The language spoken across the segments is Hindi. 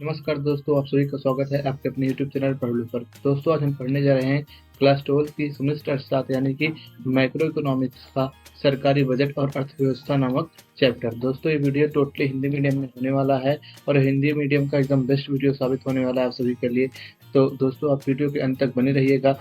नमस्कार दोस्तों, आप सभी का स्वागत है आपके अपने यूट्यूब चैनल पढ़लू पर। दोस्तों, आज हम पढ़ने जा रहे हैं क्लास 12 की सेमेस्टर 7 यानी कि माइक्रो इकोनॉमिक्स का सरकारी बजट और अर्थव्यवस्था नामक चैप्टर। दोस्तों, ये वीडियो टोटली हिंदी मीडियम में होने वाला है और हिंदी मीडियम का एकदम बेस्ट वीडियो साबित होने वाला है आप सभी के लिए। तो दोस्तों, आप वीडियो के अंत तक बने रहिएगा।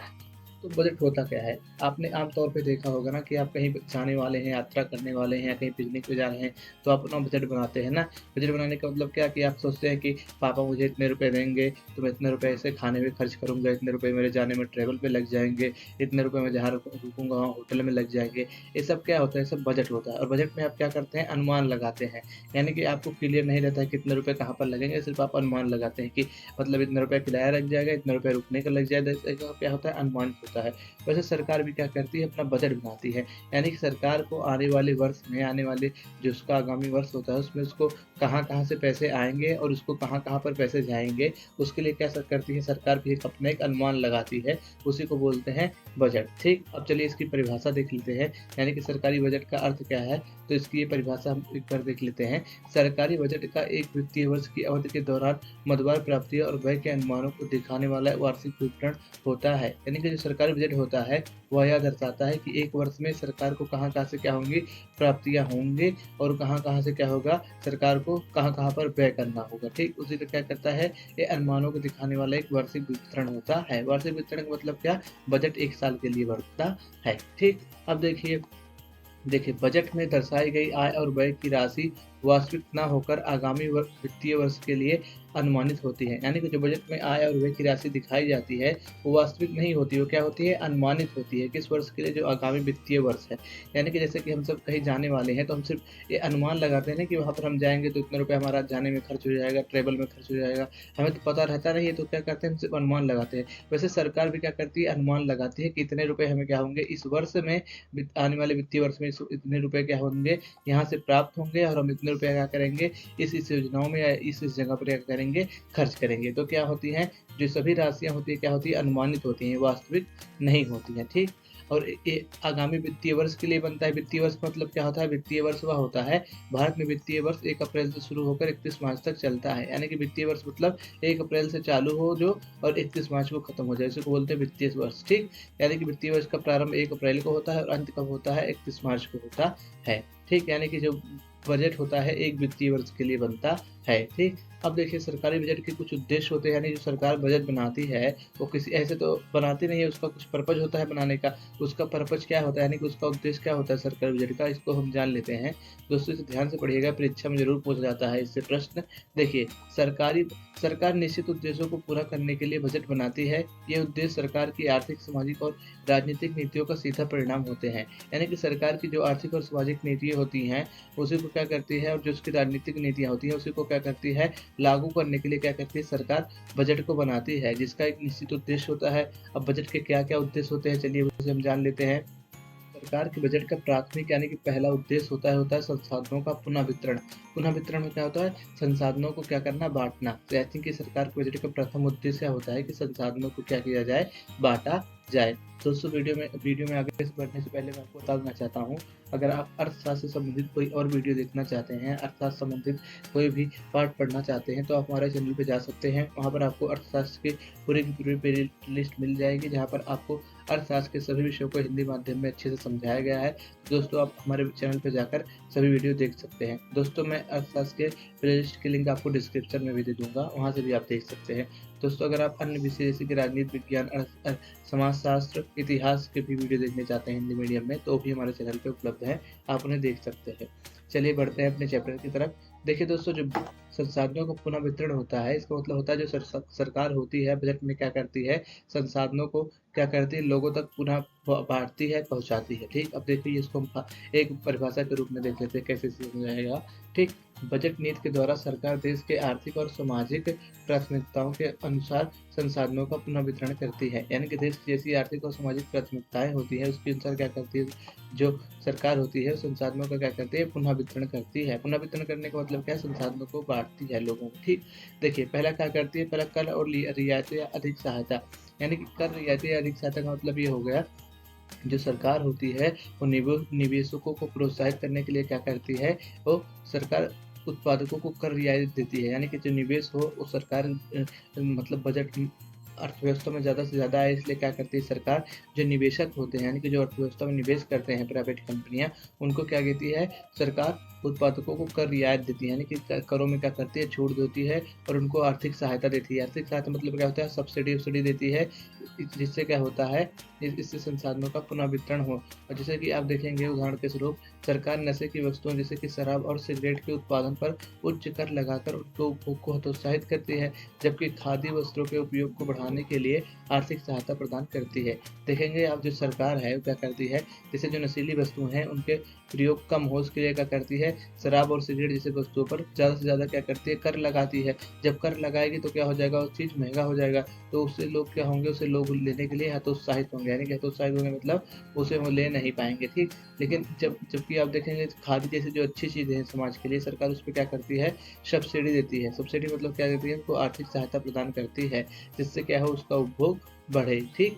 तो बजट होता क्या है? आपने आम तौर पे देखा होगा ना कि आप कहीं जाने वाले हैं, यात्रा करने वाले हैं या कहीं पिकनिक पे जा रहे हैं, तो आप अपना बजट बनाते हैं ना। बजट बनाने का मतलब क्या कि आप सोचते हैं कि पापा मुझे इतने रुपए देंगे, तो मैं इतने रुपए ऐसे खाने में खर्च करूँगा, इतने रुपए मेरे जाने में ट्रैवल पे लग जाएँगे, इतने रुपए मैं जहाँ रुकूँगा वहाँ होटल में लग जाएँगे। ये सब क्या होता है? ये सब बजट होता है और बजट में आप क्या करते हैं? अनुमान लगाते हैं। यानी कि आपको क्लियर नहीं रहता है कितने रुपए कहाँ पर लगेंगे, सिर्फ़ आप अनुमान लगाते हैं कि मतलब इतने रुपए किराया लग जाएगा, इतने रुपए रुकने का लग जाएगा, इसका क्या होता है? अनुमानित होता है। वैसे सरकार भी क्या करती है? अपना बजट बनाती है। यानी कि सरकार को आने वाले वर्ष में, आने वाले जो उसका आगामी वर्ष होता है, उसमें उसको कहाँ-कहाँ से पैसे आएँगे और उसको कहाँ-कहाँ पर पैसे जाएँगे, उसके लिए क्या करती है सरकार भी एक अपना एक अनुमान लगाती है, उसी को बोलते हैं बजट। ठीक? अब चलिए इसकी परिभाषा देख लेते हैं, यानी कि सरकारी बजट का अर्थ क्या है? तो इसकी ये परिभाषा हम एक बार देख लेते हैं। सरकारी बजट का एक वित्तीय वर्ष की अवधि के दौरान मदवार प्राप्तियों और व्यय के अनुमानों को दिखाने वाला वार्षिक विवरण होता है। यानी कि जो सरकारी बजट होता है, वह यह दर्शाता है कि एक वर्ष में सरकार को कहाँ-कहाँ से क्या होंगी, प्राप्तियाँ होंगी और कहाँ-कहाँ से क्या होगा, सरकार को कहाँ-कहाँ पर व्यय करना होगा। ठीक? उसी को क्या करता है, ये अनुमानों को दिखाने वाला एक वार्षिक विवरण होता है। वार्षिक विवरण का मतलब क्या? बजट 1 साल के लिए बनता है। ठीक? अब देखिए बजट में दर्शाई गई आय और व्यय की राशि वास्तविक न होकर आगामी वित्तीय वर्ष के लिए अनुमानित होती है। यानी कि जो बजट में आय और व्यय की राशि दिखाई जाती है, वो वास्तविक नहीं होती, वो क्या होती है? अनुमानित होती है। किस वर्ष के लिए? जो आगामी वित्तीय वर्ष है। यानी कि जैसे कि हम सब कहीं जाने वाले हैं, तो हम सिर्फ ये अनुमान लगाते हैं ना कि वहाँ पर हम जाएँगे तो इतने रुपए हमारा जाने में खर्च हो जाएगा, ट्रैवल में खर्च हो जाएगा। हमें तो पता रहता नहीं है, तो क्या करते हैं, हम सिर्फ अनुमान लगाते हैं। वैसे सरकार भी क्या करती है? अनुमान लगाती है कि इतने रुपए हमें क्या होंगे इस वर्ष में, आने वाले वित्तीय वर्ष में इतने रुपए क्या होंगे, यहाँ से प्राप्त होंगे और हम इतने रुपए क्या करेंगे, इस योजनाओं में या इस जगह पर क्या करेंगे, खर्च करेंगे। तो क्या होती हैं, जो सभी राशियाँ होती हैं क्या होती है? अनुमानित होती हैं, वास्तविक नहीं होती हैं। ठीक? और ये आगामी वित्तीय वर्ष के लिए बनता है। वित्तीय वर्ष मतलब क्या होता है? वित्तीय वर्ष वह होता है, भारत में वित्तीय वर्ष 1 अप्रैल से शुरू होकर 31 मार्च तक चलता है। यानी कि वित्तीय वर्ष मतलब 1 अप्रैल से चालू हो जो और 31 मार्च को खत्म हो जाए, इसी को बोलते हैं वित्तीय वर्ष। ठीक? यानी कि वित्तीय वर्ष का प्रारंभ 1 अप्रैल को होता है और अंत कब होता है? 31 मार्च को होता है। ठीक? यानी कि जो बजट होता है एक वित्तीय वर्ष के लिए बनता है। ठीक? अब देखिए सरकारी बजट के कुछ उद्देश्य होते हैं, यानी जो सरकार बजट बनाती है, वो किसी ऐसे तो बनाती नहीं है, उसका कुछ पर्पज़ होता है बनाने का। उसका पर्पज़ क्या होता है, यानी कि उसका उद्देश्य क्या होता है सरकारी बजट का, इसको हम जान लेते हैं। दोस्तों इसे ध्यान से पढ़िएगा, परीक्षा में ज़रूर पूछा जाता है इससे प्रश्न। देखिए, सरकारी सरकार निश्चित उद्देश्यों को पूरा करने के लिए बजट बनाती है। ये उद्देश्य सरकार की आर्थिक, सामाजिक और राजनीतिक नीतियों का सीधा परिणाम होते हैं। यानी कि सरकार की जो आर्थिक और सामाजिक नीतियाँ होती हैं, उसी को क्या करती है, और जो उसकी राजनीतिक नीतियाँ होती हैं, उसी को क्या करती है, लागू करने के लिए क्या करती है सरकार, बजट को बनाती है, जिसका एक निश्चित उद्देश्य होता है। अब बजट के क्या-क्या उद्देश्य होते हैं, चलिए उसे हम जान लेते हैं। सरकार के बजट का प्राथमिक यानी कि पहला उद्देश्य होता है संसाधनों का पुनः वितरण। पुनः वितरण में क्या होता है? संसाधनों को क्या करना, बाँटना। तो आई थिंक कि सरकार के बजट का प्रथम उद्देश्य क्या होता है कि संसाधनों को क्या किया जाए, बाँटा जाए। दोस्तों वीडियो में आगे से बढ़ने से पहले मैं आपको बता देना चाहता हूँ, अगर आप अर्थशास्त्र से संबंधित कोई और वीडियो देखना चाहते हैं, अर्थशास्त्र संबंधित कोई भी पाठ पढ़ना चाहते हैं, तो आप हमारे चैनल पे जा सकते हैं। वहाँ पर आपको अर्थशास्त्र की पूरी की पूरी प्लेलिस्ट मिल जाएगी, जहाँ पर आपको अर्थशास्त्र के सभी विषयों को हिंदी माध्यम में अच्छे से समझाया गया है। दोस्तों आप हमारे चैनल पे जाकर सभी वीडियो देख सकते हैं। दोस्तों मैं अर्थशास्त्र के प्लेलिस्ट की लिंक आपको डिस्क्रिप्शन में भी दे दूँगा, वहाँ से भी आप देख सकते हैं। दोस्तों अगर आप अन्य विषय जैसे कि राजनीति विज्ञान, समाजशास्त्र, इतिहास के भी वीडियो देखने चाहते हैं हिंदी मीडियम में, तो भी हमारे चैनल पे उपलब्ध है, आप उन्हें देख सकते हैं। चलिए बढ़ते हैं अपने चैप्टर की तरफ। देखिए दोस्तों, जो संसाधनों का पुनः वितरण होता है, इसका मतलब होता है जो सरकार होती है बजट में क्या करती है, संसाधनों को क्या करती है, लोगों तक पुनः बाँटती है, पहुँचाती है। ठीक? अब देखिए इसको हम एक परिभाषा के रूप में देख लेते हैं कैसे समझाएगा। ठीक? बजट नीति के द्वारा सरकार देश के आर्थिक और सामाजिक प्राथमिकताओं के अनुसार संसाधनों का पुनः वितरण करती है। यानी कि देश की जैसी आर्थिक और सामाजिक प्राथमिकताएँ होती हैं, उसके अनुसार क्या करती है, जो सरकार होती है संसाधनों का क्या करती है, पुनः वितरण करती है। पुनः वितरण करने का मतलब क्या है, संसाधनों को बाँटती है लोगों को। ठीक? देखिए पहला क्या करती है, पहला कर और रियायतें या अधिक सहायता। यानी कि कर, रियायतें या अधिक सहायता का मतलब ये हो गया, जो सरकार होती है वो निवेशकों को प्रोत्साहित करने के लिए क्या करती है, वो सरकार उत्पादकों को कर रियायत देती है, यानी कि जो निवेश हो वो सरकार मतलब बजट अर्थव्यवस्था में ज़्यादा से ज़्यादा आए, इसलिए क्या करती है सरकार, जो निवेशक होते हैं यानी कि जो अर्थव्यवस्था में निवेश करते हैं प्राइवेट कंपनियां, उनको क्या कहती है सरकार, उत्पादकों को कर रियायत देती है, यानी कि करों में क्या करती है छूट देती है और उनको आर्थिक सहायता देती है। आर्थिक सहायता मतलब क्या होता है, सब्सिडी वब्सिडी देती है, जिससे क्या होता है इससे संसाधनों का पुनः वितरण हो। और जैसे कि आप देखेंगे उदाहरण के स्वरूप, सरकार नशे की वस्तुओं जैसे कि शराब और सिगरेट के उत्पादन पर उच्च कर लगाकर उनके उपभोग को हतोत्साहित करती है, जबकि खादी वस्त्रों के उपयोग को बढ़ाने के लिए आर्थिक सहायता प्रदान करती है। देखेंगे आप जो सरकार है वो क्या करती है, जैसे जो नशीली वस्तुएं हैं उनके प्रयोग कम हो उसके लिए क्या करती है, शराब और सिगरेट जैसे वस्तुओं पर ज़्यादा से ज़्यादा क्या करती है, कर लगाती है। जब कर लगाएगी तो क्या हो जाएगा, उस चीज़ महंगा हो जाएगा, तो उससे लोग क्या होंगे, उसे लोग लेने के लिए हतोत्साहित होंगे, यानी कि हतोत्साहित होंगे मतलब उसे वो ले नहीं पाएंगे। ठीक, लेकिन जबकि आप देखेंगे खादी जैसी जो अच्छी चीज़ें हैं समाज के लिए, सरकार उस पर क्या करती है, सब्सिडी देती है। सब्सिडी मतलब क्या देती है, उनको आर्थिक सहायता प्रदान करती है, जिससे क्या हो उसका उपभोग बढ़े। ठीक,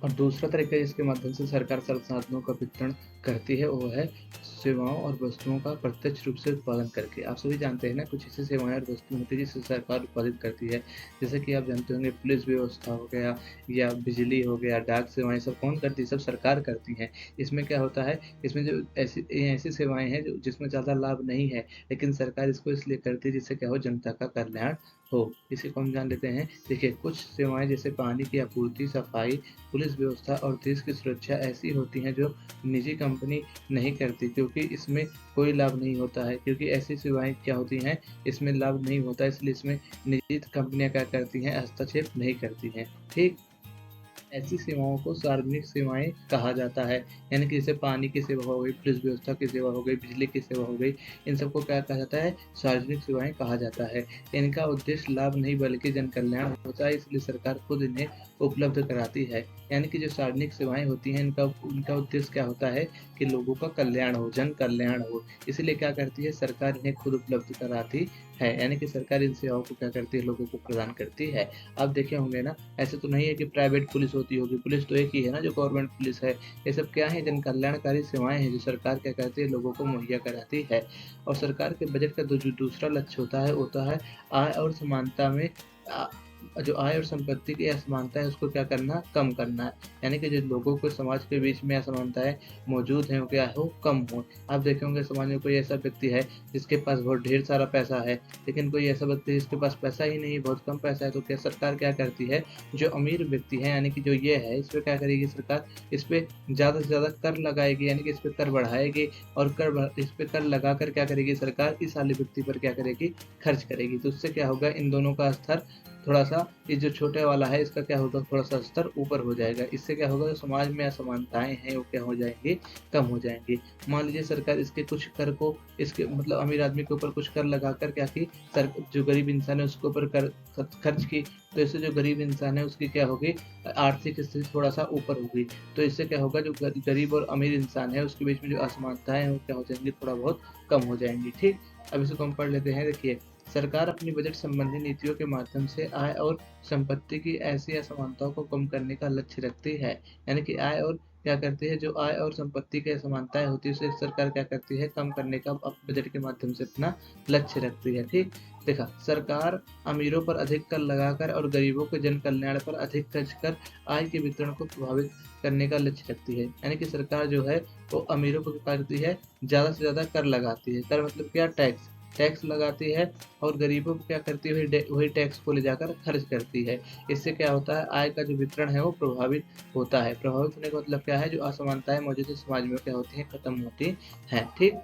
और दूसरा तरीका जिसके माध्यम से सरकार संसाधनों का वितरण करती है वो है सेवाओं और वस्तुओं का प्रत्यक्ष रूप से उत्पादन करके। आप सभी जानते हैं ना, कुछ ऐसी सेवाएं और वस्तुएं होती है जिसे सरकार उत्पादित करती है। जैसे कि आप जानते होंगे पुलिस व्यवस्था हो गया या बिजली हो गया, डाक सेवाएं, सब कौन करती है, सब सरकार करती हैं। इसमें क्या होता है, इसमें जो ऐसी ऐसी सेवाएं हैं जो जिसमें ज़्यादा लाभ नहीं है, लेकिन सरकार इसको इसलिए करती है जिससे क्या हो, जनता का कल्याण हो। इसी को हम जान लेते हैं। देखिए कुछ सेवाएं जैसे पानी की आपूर्ति, सफाई, पुलिस व्यवस्था और देश की सुरक्षा ऐसी होती हैं जो निजी कंपनी नहीं करती, क्योंकि इसमें कोई लाभ नहीं होता है। क्योंकि ऐसी सेवाएं क्या होती हैं, इसमें लाभ नहीं होता, इसलिए इसमें निजी कंपनियां क्या करती हैं, हस्तक्षेप नहीं करती हैं। ठीक, ऐसी सेवाओं को सार्वजनिक सेवाएं कहा जाता है, यानी कि जैसे पानी की सेवा हो गई, पुलिस व्यवस्था की सेवा हो गई, बिजली की सेवा हो गई, इन सबको क्या कहा जाता है, सार्वजनिक सेवाएं कहा जाता है। इनका उद्देश्य लाभ नहीं बल्कि जन कल्याण होता है, इसलिए सरकार खुद इन्हें उपलब्ध कराती है। यानी कि जो सार्वजनिक सेवाएं होती हैं इनका उनका उद्देश्य क्या होता है कि लोगों का कल्याण हो, जन कल्याण हो, इसलिए क्या करती है सरकार इन्हें खुद उपलब्ध कराती है, यानी कि सरकार इन सेवाओं को क्या करती है, लोगों को प्रदान करती है। आप देखे होंगे ना, ऐसे तो नहीं है कि प्राइवेट पुलिस होती होगी, पुलिस तो एक ही है ना जो गवर्नमेंट पुलिस है। ये सब क्या है, जन कल्याणकारी सेवाएं हैं जो सरकार क्या करती है, लोगों को मुहैया कराती है। और सरकार के बजट का जो दूसरा लक्ष्य होता है आय और समानता में जो आय और संपत्ति की असमानता है उसको क्या करना, कम करना है। यानी कि जो लोगों को समाज के बीच में असमानताएं मौजूद हैं वो क्या हो, कम हो। आप देखे होंगे समाज में कोई ऐसा व्यक्ति है जिसके पास बहुत ढेर सारा पैसा है, लेकिन कोई ऐसा व्यक्ति जिसके पास पैसा ही नहीं, बहुत कम पैसा है, तो क्या सरकार क्या करती है, जो अमीर व्यक्ति है यानी कि जो ये है, इस पर क्या करेगी सरकार, इस पर ज़्यादा से ज़्यादा कर लगाएगी, यानी कि इस पर कर बढ़ाएगी, और इस पर कर लगाकर क्या करेगी सरकार, इस वाले व्यक्ति पर क्या करेगी, खर्च करेगी। तो उससे क्या होगा, इन दोनों का स्तर थोड़ा सा, ये जो छोटे वाला है इसका क्या होगा, थोड़ा सा स्तर ऊपर हो जाएगा। इससे क्या होगा, जो समाज में असमानताएं हैं वो क्या हो जाएंगी, कम हो जाएंगी। मान लीजिए सरकार इसके कुछ कर को, इसके मतलब अमीर आदमी के ऊपर कुछ कर लगाकर क्या की, जो गरीब इंसान है उसके ऊपर कर खर्च की, तो इससे जो गरीब इंसान है उसकी क्या होगी, आर्थिक स्थिति थोड़ा सा ऊपर होगी। तो इससे क्या होगा, जो गरीब और अमीर इंसान है उसके बीच में जो असमानताएं हैं वो क्या हो जाएंगी, थोड़ा बहुत कम हो जाएंगी। ठीक, अब इसको हम पढ़ लेते हैं। देखिए सरकार अपनी बजट संबंधी नीतियों के माध्यम से आय और संपत्ति की ऐसी असमानताओं को कम करने का लक्ष्य रखती है। यानी कि आय और क्या करती है, जो आय और संपत्ति की असमानताएं होती है उसे सरकार क्या करती है, कम करने का बजट के माध्यम से अपना लक्ष्य रखती है। ठीक, देखा, सरकार अमीरों पर अधिक कर लगाकर और गरीबों के जन कल्याण पर अधिक खर्च कर आय के वितरण को प्रभावित करने का लक्ष्य रखती है। यानी कि सरकार जो है वो अमीरों को क्या करती है, ज्यादा से ज्यादा कर लगाती है। कर मतलब क्या, टैक्स, टैक्स लगाती है, और गरीबों को क्या करती है, वही टैक्स को ले जाकर खर्च करती है। इससे क्या होता है, आय का जो वितरण है वो प्रभावित होता है। प्रभावित होने का मतलब क्या है, जो असमानताएं मौजूदा समाज में क्या होती हैं, खत्म होती हैं। ठीक,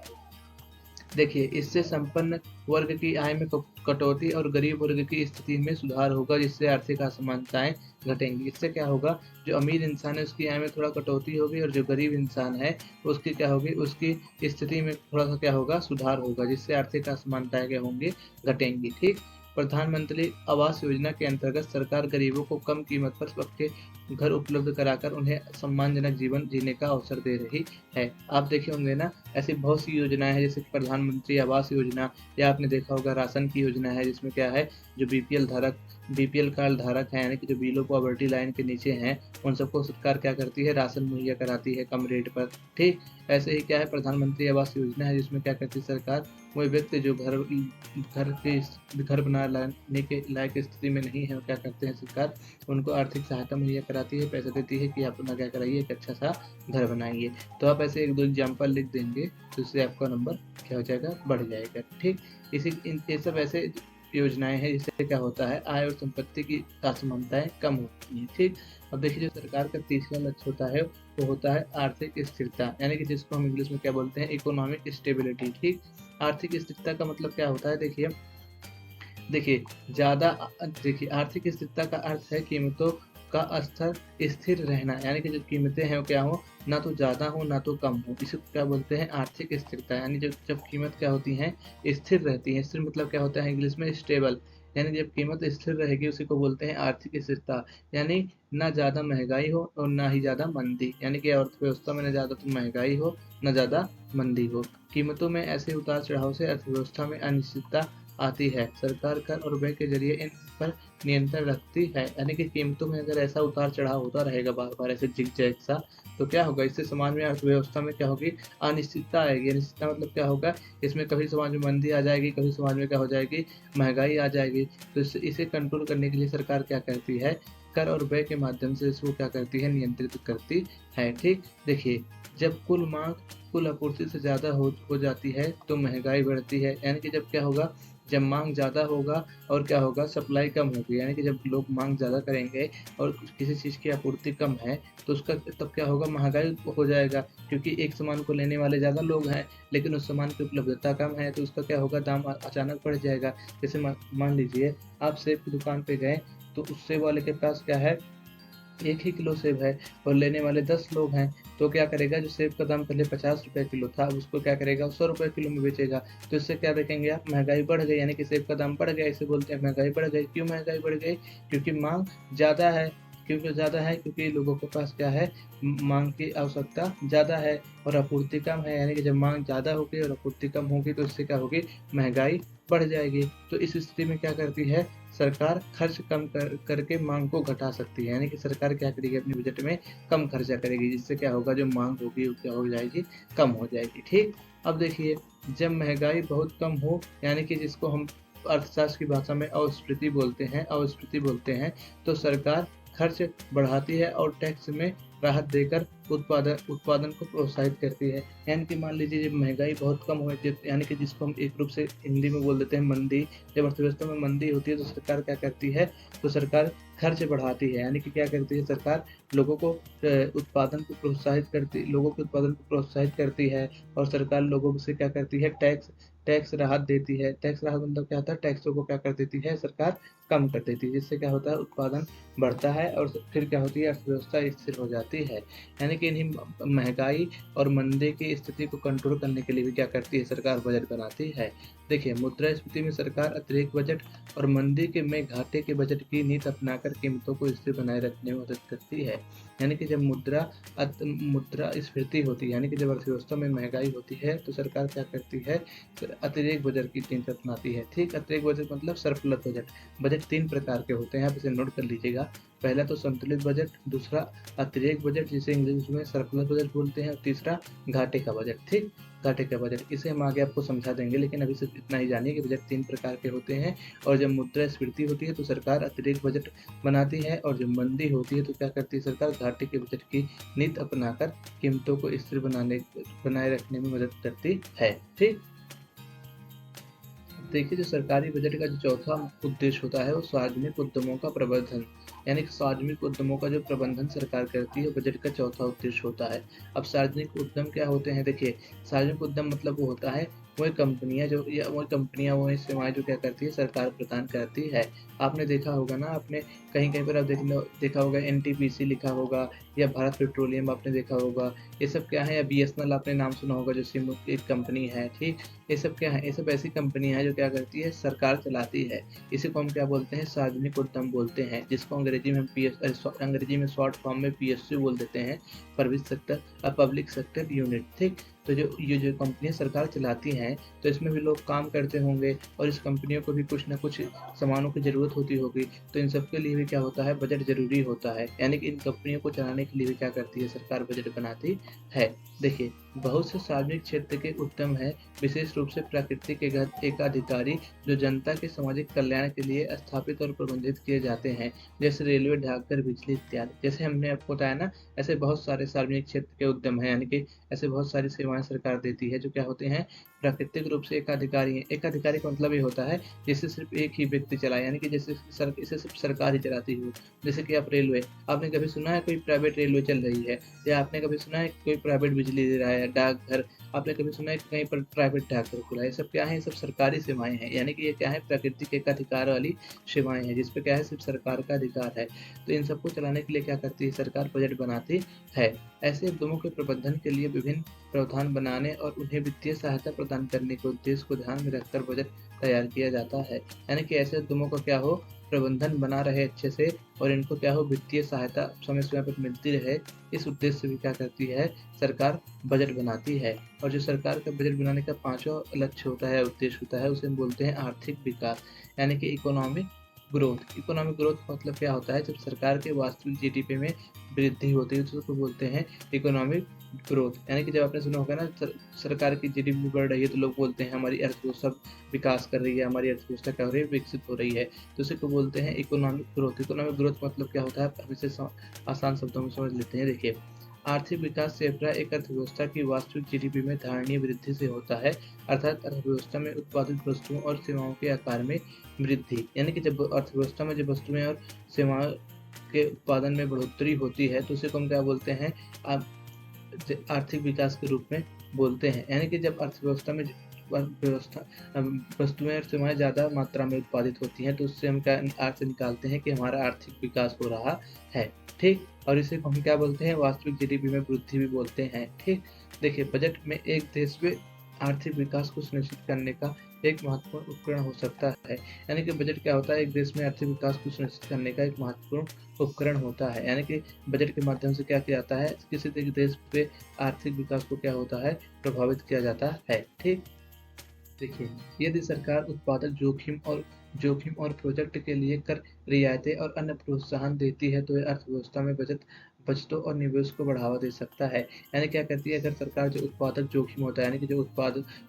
देखिए इससे संपन्न वर्ग की आय में कटौती और गरीब वर्ग की स्थिति में सुधार होगा, जिससे आर्थिक असमानताएं घटेंगी। इससे क्या होगा, जो अमीर इंसान है उसकी आय में थोड़ा कटौती होगी, और जो गरीब इंसान है उसकी क्या होगी, उसकी स्थिति में थोड़ा सा क्या होगा, सुधार होगा, जिससे आर्थिक असमानताएं क्या होंगी, घटेंगी। ठीक, प्रधानमंत्री आवास योजना के अंतर्गत सरकार गरीबों को कम कीमत पर पक्के घर उपलब्ध कराकर उन्हें सम्मानजनक जीवन जीने का अवसर दे रही है। आप देखे होंगे ना, ऐसी बहुत सी योजनाएं हैं, जैसे प्रधानमंत्री आवास योजना, या आपने देखा होगा राशन की योजना है, जिसमें क्या है, जो बीपीएल कार्ड धारक है, यानी कि जो बिलो पॉवर्टी लाइन के नीचे हैं, उन सबको सरकार क्या करती है, राशन मुहैया कराती है कम रेट पर। ठीक, ऐसे ही क्या है, प्रधानमंत्री आवास योजना है जिसमें क्या करती है सरकार, वही व्यक्ति जो घर बना लाने के लायक स्थिति में नहीं है, क्या करते हैं सरकार उनको आर्थिक सहायता मुहैया कराती है, पैसा देती है कि आप अपना क्या कराइए, एक अच्छा सा घर बनाइए। तो आप ऐसे 1-2 एग्जाम्पल लिख देंगे तो इससे आपका नंबर क्या हो जाएगा, बढ़ जाएगा। ठीक, ये सब ऐसे योजनाएं हैं जिससे क्या होता है, आय और संपत्ति की असमानताएं कम होती हैं। ठीक, अब देखिए जो सरकार का तीसरा लक्ष्य होता है वो होता है आर्थिक स्थिरता, यानी कि जिसको हम इंग्लिश में क्या बोलते हैं, इकोनॉमिक स्टेबिलिटी। ठीक, आर्थिक स्थिरता का मतलब क्या होता है, देखिए देखिए ज़्यादा देखिए आर्थिक स्थिरता का अर्थ है कीमतों का स्तर स्थिर रहना, यानी कि जो कीमतें हैं वो क्या हो, ना तो ज़्यादा हो ना तो कम हो, इसे क्या बोलते हैं आर्थिक स्थिरता। यानी जब जब कीमत क्या होती हैं, स्थिर रहती है। स्थिर मतलब क्या होता है इंग्लिश में, स्टेबल। यानी जब कीमत स्थिर रहेगी उसी को बोलते हैं आर्थिक स्थिरता। यानी ना ज़्यादा महंगाई हो और ना ही ज़्यादा मंदी, यानी कि अर्थव्यवस्था में ना ज़्यादा तो महंगाई हो ना ज़्यादा मंदी हो। कीमतों में ऐसे उतार चढ़ाव से अर्थव्यवस्था में अनिश्चितता आती है। सरकार कर और व्यय के जरिए इन पर नियंत्रण रखती है। यानी कि कीमतों में अगर ऐसा उतार चढ़ाव होता रहेगा बार बार ऐसे जिग-जैग सा, तो क्या होगा, इससे समाज में अर्थव्यवस्था में क्या होगी, अनिश्चितता आएगी। अनिश्चितता मतलब क्या होगा, इसमें कभी समाज में मंदी आ जाएगी, कभी समाज में क्या हो जाएगी, महंगाई आ जाएगी। तो इसे कंट्रोल करने के लिए सरकार क्या करती है, कर और व्यय के माध्यम से इसको क्या करती है, नियंत्रित करती है। ठीक, देखिए जब कुल मांग कुल आपूर्ति से ज़्यादा हो जाती है तो महंगाई बढ़ती है। यानी कि जब क्या होगा, जब मांग ज़्यादा होगा और क्या होगा, सप्लाई कम होगी, यानी कि जब लोग मांग ज़्यादा करेंगे और किसी चीज़ की आपूर्ति कम है तो उसका तब क्या होगा, महंगाई हो जाएगा। क्योंकि एक सामान को लेने वाले ज़्यादा लोग हैं लेकिन उस सामान की उपलब्धता कम है तो उसका क्या होगा, दाम अचानक बढ़ जाएगा। जैसे मान लीजिए आप सेब की दुकान पे गए तो उस सेब वाले के पास क्या है, 1 ही किलो सेब है और लेने वाले 10 लोग हैं, तो क्या करेगा, जो सेब का दाम पहले ₹50 किलो था, अब उसको क्या करेगा, ₹100 किलो में बेचेगा। तो इससे क्या देखेंगे आप, महँगाई बढ़ गई, यानी कि सेब का दाम बढ़ गया, इसे बोलते हैं महँगाई बढ़ गई। क्यों महँगाई बढ़ गई? क्योंकि माँग ज़्यादा है। क्योंकि ज़्यादा है क्योंकि लोगों के पास क्या है, माँग की आवश्यकता ज़्यादा है और आपूर्ति कम है, यानी कि जब माँग ज़्यादा होगी और आपूर्ति कम होगी तो इससे क्या होगी, महँगाई बढ़ जाएगी। तो इस स्थिति में क्या करती है, सरकार खर्च कम करके माँग को घटा सकती है। यानी कि सरकार क्या करेगी, अपने बजट में कम खर्चा करेगी, जिससे क्या होगा, जो माँग होगी वो क्या हो जाएगी, कम हो जाएगी। ठीक, अब देखिए जब महँगाई बहुत कम हो, यानी कि जिसको हम अर्थशास्त्र की भाषा में अस्फीति बोलते हैं, तो सरकार खर्च बढ़ाती है और टैक्स में राहत देकर उत्पादन को प्रोत्साहित करती है। यानी कि मान लीजिए जब महँगाई बहुत कम हो, यानी कि जिसको हम एक रूप से हिंदी में बोल देते हैं मंदी, जब अर्थव्यवस्था में मंदी होती है तो सरकार क्या करती है, तो सरकार खर्च बढ़ाती है। यानी कि क्या करती है सरकार, लोगों को लोगों के उत्पादन को प्रोत्साहित करती है और सरकार लोगों से क्या करती है, टैक्स टैक्स राहत देती है। टैक्स राहत मतलब क्या होता है, टैक्सों को क्या कर देती है सरकार, कम कर देती है, जिससे क्या होता है, उत्पादन बढ़ता है और फिर क्या होती है, अर्थव्यवस्था स्थिर हो जाती है। यानी कि इन्हीं महँगाई और मंदी की स्थिति को कंट्रोल करने के लिए भी क्या करती है, सरकार बजट बनाती है। देखिए मुद्रास्फीति में सरकार अतिरिक्त बजट और मंदी के में घाटे के बजट की नीति अपनाकर कीमतों को स्थिर बनाए रखने में मदद करती है। यानी कि जब मुद्रास्फीति होती है, यानी कि जब अर्थव्यवस्था में महँगाई होती है तो सरकार क्या करती है, अतिरिक्त बजट की नीति अपनाती है। ठीक, अतिरिक्त बजट मतलब सरप्लस बजट। बजट 3 प्रकार के होते हैं, आप इसे नोट कर लीजिएगा। पहला तो संतुलित बजट, दूसरा अतिरिक्त बजट जिसे इंग्लिश में सरप्लस बजट बोलते हैं और तीसरा घाटे का बजट। ठीक, घाटे का बजट इसे हम आगे आपको समझा देंगे, लेकिन अभी सिर्फ इतना ही जानिए कि बजट 3 प्रकार के होते हैं और जब मुद्रास्फीति होती है तो सरकार अतिरिक्त बजट बनाती है और जब मंदी होती है तो क्या करती है सरकार, घाटे के बजट की नीति अपनाकर कीमतों को स्थिर बनाए रखने में मदद करती है। ठीक, देखिए जो सरकारी बजट का जो चौथा उद्देश्य होता है वो सार्वजनिक उद्यमों का प्रबंधन, यानी कि सार्वजनिक उद्यमों का जो प्रबंधन सरकार करती है बजट का चौथा उद्देश्य होता है। अब सार्वजनिक उद्यम क्या होते हैं, देखिए सार्वजनिक उद्यम मतलब वो होता है, वही सेवाएं जो क्या करती है, सरकार प्रदान करती है। आपने देखा होगा ना, आपने कहीं कहीं पर आप देखा होगा एनटीपीसी लिखा होगा या भारत पेट्रोलियम आपने देखा होगा, ये सब क्या है, या बीएसएनएल आपने नाम सुना होगा जो सिम एक कंपनी है। ठीक, ये सब क्या है, ये सब ऐसी कंपनियां हैं जो क्या करती है, सरकार चलाती है। इसी को हम क्या बोलते हैं, सार्वजनिक उद्यम बोलते हैं, जिसको अंग्रेजी में शॉर्ट फॉर्म में पीएसयू बोल देते हैं, पब्लिक सेक्टर यूनिट। ठीक, तो ये जो कंपनियां सरकार चलाती हैं तो इसमें भी लोग काम करते होंगे और इस कंपनियों को भी कुछ ना कुछ सामानों की ज़रूरत होती होगी, तो इन सब के लिए भी क्या होता है, बजट ज़रूरी होता है। यानी कि इन कंपनियों को चलाने के लिए भी क्या करती है सरकार, बजट बनाती है। देखिए बहुत से सार्वजनिक क्षेत्र के उद्यम हैं, विशेष रूप से प्राकृतिक एकाधिकारी जो जनता के सामाजिक कल्याण के लिए स्थापित और प्रबंधित किए जाते हैं, जैसे रेलवे, डाकघर, बिजली इत्यादि। जैसे हमने आपको बताया ना, ऐसे बहुत सारे सार्वजनिक क्षेत्र के उद्यम हैं, यानी कि ऐसे बहुत सारी सेवाएं सरकार देती है जो क्या होते हैं, प्राकृतिक रूप से एकाधिकारी हैं। एकाधिकारी का मतलब ये होता है जिसे सिर्फ एक ही व्यक्ति चलाए, यानी कि जैसे इसे सिर्फ सरकार ही चलाती हो। जैसे कि आप रेलवे, आपने कभी सुना है कोई प्राइवेट रेलवे चल रही है, या आपने कभी सुना है कोई प्राइवेट बिजली दे रहा है, डाकघर, आपने कभी सुना है कि कहीं पर प्राइवेट डाकघर खुला है? ये सब क्या है? ये सब सरकारी सेवाएं हैं, यानी कि ये क्या है, प्राकृतिक एकाधिकार वाली सेवाएं हैं, जिसपे क्या है, सिर्फ सरकार का अधिकार है। तो इन सबको चलाने के लिए क्या करती है सरकार? बजट बनाती है। ऐसे उद्यमों के प्रबंधन के लिए विभिन्न प्रावधान बनाने और उन्हें वित्तीय सहायता प्रदान करने के उद्देश्य को ध्यान में रखकर बजट तैयार किया जाता है। यानी कि ऐसे उद्यमों का क्या हो, प्रबंधन बना रहे अच्छे से, और इनको क्या हो, वित्तीय सहायता समय समय पर मिलती रहे, इस उद्देश्य से भी क्या करती है सरकार? बजट बनाती है। और जो सरकार का बजट बनाने का पांचवा लक्ष्य होता है, उद्देश्य होता है, उसे हम बोलते हैं आर्थिक विकास, यानी कि इकोनॉमिक ग्रोथ। इकोनॉमिक ग्रोथ का मतलब क्या होता है? जब सरकार के वास्तविक जीडीपी में वृद्धि होती है तो उसको बोलते हैं इकोनॉमिक ग्रोथ। यानी कि जब आपने सुना होगा ना, सरकार की जीडीपी बढ़ रही है तो लोग बोलते हैं हमारी अर्थव्यवस्था विकास कर रही है, हमारी अर्थव्यवस्था क्या हो रही है, विकसित हो रही है। तो उसे को बोलते हैं इकोनॉमिक ग्रोथ। इकोनॉमिक ग्रोथ मतलब क्या होता है, हम इसे आसान शब्दों में समझ लेते हैं। देखिए, आर्थिक विकास से अभिप्राय एक अर्थव्यवस्था की वास्तविक जीडीपी में धारणीय वृद्धि से होता है, अर्थात अर्थव्यवस्था में उत्पादित वस्तुओं और सेवाओं के आकार में वृद्धि। यानी कि जब अर्थव्यवस्था में जब वस्तुएं और सेवाओं के उत्पादन में बढ़ोतरी होती है तो उसे हम क्या बोलते हैं, आर्थिक विकास के रूप में बोलते हैं। यानी कि जब अर्थव्यवस्था में व्यवस्था वस्तुएं और सेवाएं ज़्यादा मात्रा में उत्पादित होती हैं तो उससे हम क्या अर्थ से निकालते हैं कि हमारा आर्थिक विकास हो रहा है। ठीक, और इसे हम क्या बोलते हैं, वास्तविक जीडीपी में वृद्धि भी बोलते हैं। ठीक, देखिए, बजट में एक देश में आर्थिक विकास को सुनिश्चित करने का एक महत्वपूर्ण उपकरण हो सकता है। यानी कि बजट क्या होता है, एक देश में आर्थिक विकास को सुनिश्चित करने का एक महत्वपूर्ण उपकरण होता है। यानी कि बजट के माध्यम से क्या किया जाता है, किसी देश पे आर्थिक विकास को क्या होता है, प्रभावित किया जाता है। ठीक, देखिए, यदि सरकार उत्पादक जोखिम और प्रोजेक्ट के लिए कर रियायतें और अन्य प्रोत्साहन देती है तो यह अर्थव्यवस्था में बचतों और निवेश को बढ़ावा दे सकता है। यानी क्या कहती है, अगर सरकार जो उत्पादक जोखिम होता है, यानी कि जो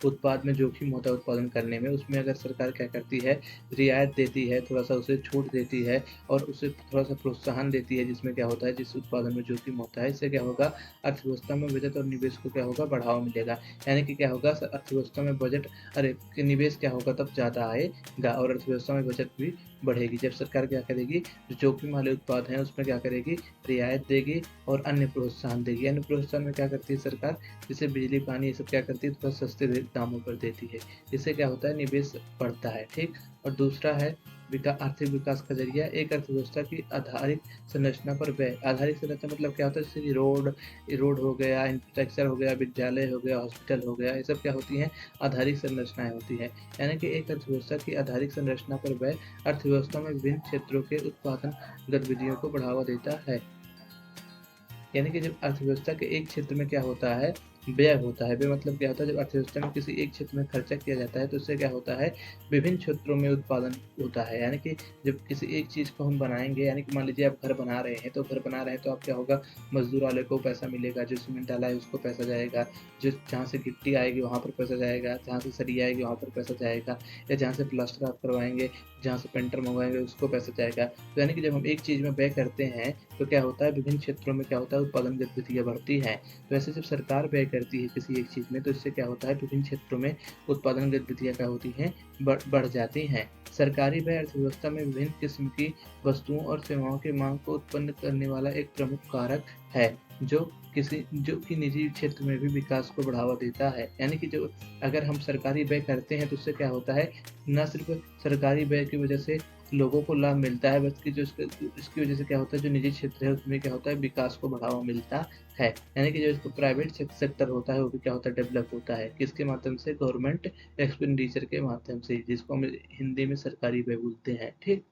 उत्पाद में जोखिम होता है उत्पादन करने में, उसमें अगर सरकार क्या करती है, रियायत देती है, थोड़ा सा उसे छूट देती है और उसे थोड़ा सा प्रोत्साहन देती है, जिसमें क्या होता है, जिस उत्पादन में जोखिम होता है, इससे क्या होगा, अर्थव्यवस्था में बचत और निवेश को क्या होगा, बढ़ावा मिलेगा। यानी कि क्या होगा, अर्थव्यवस्था में बजट अरे निवेश क्या होगा, तब ज़्यादा आएगा और अर्थव्यवस्था में बचत भी बढ़ेगी। जब सरकार क्या करेगी, जो जोखिम वाले उत्पाद हैं उसमें क्या करेगी, रियायत देगी और अन्य प्रोत्साहन देगी। अन्य प्रोत्साहन में क्या करती है सरकार, जैसे बिजली, पानी, ये सब क्या करती है, थोड़ा सस्ते दामों पर देती है। इससे क्या होता है, निवेश बढ़ता है। ठीक, और दूसरा है आर्थिक विकास का जरिया एक अर्थव्यवस्था की आधारित संरचना पर व्यय। आधारित संरचना मतलब क्या होता है, जैसे कि रोड हो गया, इंफ्रास्ट्रक्चर हो गया, विद्यालय हो गया, हॉस्पिटल हो गया, ये सब क्या होती हैं, आधारिक संरचनाएं होती हैं। यानी कि एक अर्थव्यवस्था की आधारिक संरचना पर व्यय अर्थव्यवस्था में विभिन्न क्षेत्रों के उत्पादन गतिविधियों को बढ़ावा देता है। यानी कि जब अर्थव्यवस्था के एक क्षेत्र में क्या होता है, व्यय होता है। व्यय मतलब क्या होता है, जब अर्थव्यवस्था में किसी एक क्षेत्र में खर्चा किया जाता है तो उससे क्या होता है, विभिन्न क्षेत्रों में उत्पादन होता है। यानी कि जब किसी एक चीज़ को हम बनाएंगे, यानी कि मान लीजिए आप घर बना रहे हैं, तो घर बना रहे हैं तो आप क्या होगा, मजदूर वाले को पैसा मिलेगा, जो सीमेंट डाला है उसको पैसा जाएगा, जो जहाँ से गिट्टी आएगी वहाँ पर पैसा जाएगा, जहाँ से सरिया आएगी वहाँ पर पैसा जाएगा, या जहाँ से प्लास्टर आप करवाएंगे, जहाँ से पेंटर मंगवाएंगे उसको पैसा जाएगा। तो यानी कि जब हम एक चीज़ में व्यय करते हैं तो क्या होता है, विभिन्न क्षेत्रों में क्या होता है, उत्पादन गतिविधियाँ बढ़ती हैं। तो ऐसे जब सरकार व्यय करती है किसी एक चीज़ में तो इससे क्या होता है, विभिन्न क्षेत्रों में उत्पादन गतिविधियाँ क्या होती हैं, बढ़ जाती हैं। सरकारी व्यय अर्थव्यवस्था में विभिन्न किस्म की वस्तुओं और सेवाओं की मांग को उत्पन्न करने वाला एक प्रमुख कारक है, जो कि निजी क्षेत्र में भी विकास को बढ़ावा देता है। यानी कि जो अगर हम सरकारी व्यय करते हैं तो उससे क्या होता है, न सिर्फ सरकारी व्यय की वजह से लोगों को लाभ मिलता है, बल्कि जो इसकी वजह से क्या होता है, जो निजी क्षेत्र है उसमें क्या होता है, विकास को बढ़ावा मिलता है। यानी कि जो इसको प्राइवेट सेक्टर होता है वो भी क्या होता है, डेवलप होता है। किसके माध्यम से, गवर्नमेंट एक्सपेंडिचर के माध्यम से, जिसको हम हिंदी में सरकारी व्यय बोलते हैं। ठीक,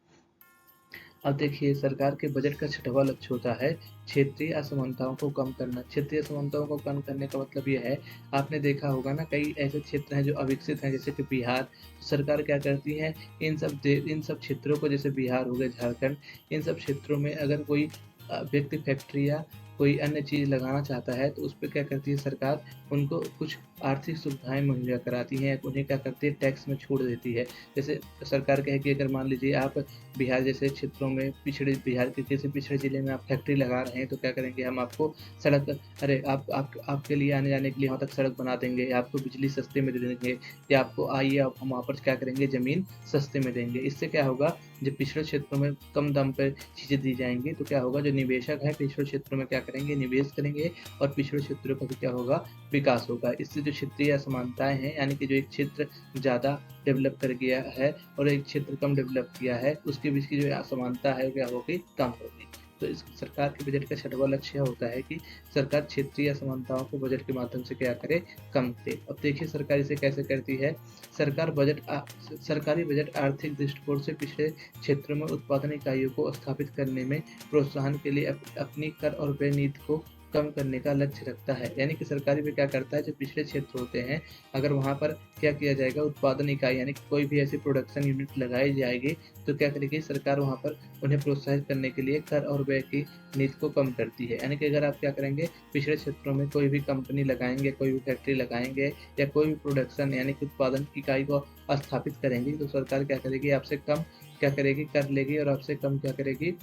अब देखिए, सरकार के बजट का छठवां लक्ष्य होता है क्षेत्रीय असमानताओं को कम करना। क्षेत्रीय असमानताओं को कम करने का मतलब ये है, आपने देखा होगा ना, कई ऐसे क्षेत्र हैं जो अविकसित हैं, जैसे कि बिहार। तो सरकार क्या करती है, इन सब क्षेत्रों को, जैसे बिहार हो गया, झारखंड, इन सब क्षेत्रों में अगर कोई व्यक्ति फैक्ट्री या कोई अन्य चीज़ लगाना चाहता है तो उस पे क्या करती है सरकार, उनको कुछ आर्थिक सुविधाएँ मुहैया कराती है, उन्हें क्या करती है टैक्स में छूट देती है। जैसे सरकार क्या है कि अगर मान लीजिए आप बिहार जैसे क्षेत्रों में बिहार के किसी पिछड़े ज़िले में आप फैक्ट्री लगा रहे हैं तो क्या करेंगे हम आपको सड़क अरे आप आपके लिए आने-जाने के लिए वहाँ तक सड़क बना देंगे, या आपको बिजली सस्ते में दे देंगे, या आपको आइए आप हम वहाँ पर क्या करेंगे ज़मीन सस्ते में देंगे। इससे क्या होगा, जब पिछड़े क्षेत्रों में कम दाम पे चीज़ें दी जाएँगी तो क्या होगा, जो निवेशक हैं पिछड़े क्षेत्रों में क्या करेंगे, निवेश करेंगे और पिछड़े क्षेत्रों का भी क्या होगा, विकास होगा। इससे जो क्षेत्रीय असमानताएँ हैं, यानी कि जो एक क्षेत्र ज़्यादा डेवलप कर गया है और एक क्षेत्र कम डेवलप किया है, उसके बीच की जो असमानता है वो क्या होगी, कम होगी। तो इस सरकार के बजट का छठवां लक्ष्य होता है कि सरकार क्षेत्रीय असमानताओं को बजट के माध्यम से क्या करे, कम करे। अब देखिए सरकार इसे कैसे करती है। सरकारी बजट आर्थिक दृष्टिकोण से पिछड़े क्षेत्रों में उत्पादन इकाइयों को स्थापित करने में प्रोत्साहन के लिए अपनी कर और व्यय नीति को कम करने का लक्ष्य रखता है। यानी कि सरकारी में क्या करता है, जो पिछड़े क्षेत्र होते हैं, अगर वहाँ पर क्या किया जाएगा, उत्पादन इकाई यानी कि कोई भी ऐसी प्रोडक्शन यूनिट लगाई जाएगी तो क्या करेगी सरकार, वहाँ पर उन्हें प्रोत्साहित करने के लिए कर और व्यय की नीति को कम करती है। यानी कि अगर आप क्या करेंगे, पिछड़े क्षेत्रों में कोई भी कंपनी लगाएँगे, कोई भी फैक्ट्री लगाएँगे या कोई भी प्रोडक्शन यानी कि उत्पादन इकाई को स्थापित करेंगी तो सरकार क्या करेगी, आपसे कम क्या करेगी, कर लेगी और आपसे कम क्या करेगी,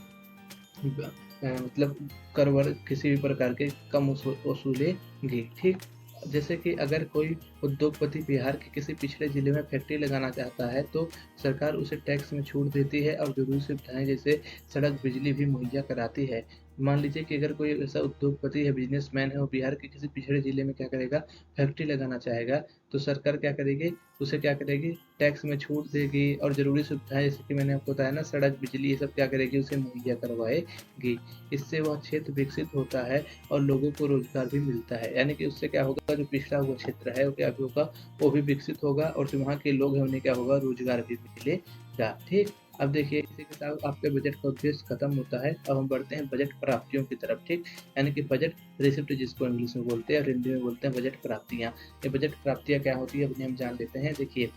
मतलब कर-वर किसी भी प्रकार के कम वसूलेगी, ठीक। जैसे कि अगर कोई उद्योगपति बिहार के किसी पिछड़े ज़िले में फैक्ट्री लगाना चाहता है तो सरकार उसे टैक्स में छूट देती है और ज़रूरी सुविधाएँ जैसे सड़क, बिजली भी मुहैया कराती है। मान लीजिए कि अगर कोई ऐसा उद्योगपति या बिज़नेसमैन है, वो बिहार के किसी पिछड़े ज़िले में क्या करेगा, फैक्ट्री लगाना चाहेगा, तो सरकार क्या करेगी, उसे क्या करेगी, टैक्स में छूट देगी और ज़रूरी सुविधाएँ जैसे कि मैंने आपको बताया ना, सड़क, बिजली, ये सब क्या करेगी, उसे मुहैया करवाएगी। इससे वह क्षेत्र विकसित होता है और लोगों को रोज़गार भी मिलता है। यानी कि उससे क्या होगा, जो पिछड़ा हुआ क्षेत्र है वो क्या भी होगा, वो भी विकसित होगा और जो वहाँ के लोग हैं उन्हें क्या होगा, रोज़गार भी मिलेगा, ठीक। अब देखिए इसी के साथ आपके बजट का उद्देश्य खत्म होता है। अब हम बढ़ते हैं बजट प्राप्तियों की तरफ, ठीक। यानी कि बजट रिसिप्ट जिसको इंग्लिश में बोलते हैं और हिंदी में बोलते हैं बजट प्राप्तियाँ। ये बजट प्राप्तियाँ क्या होती है, अपने हम जान लेते हैं। देखिए,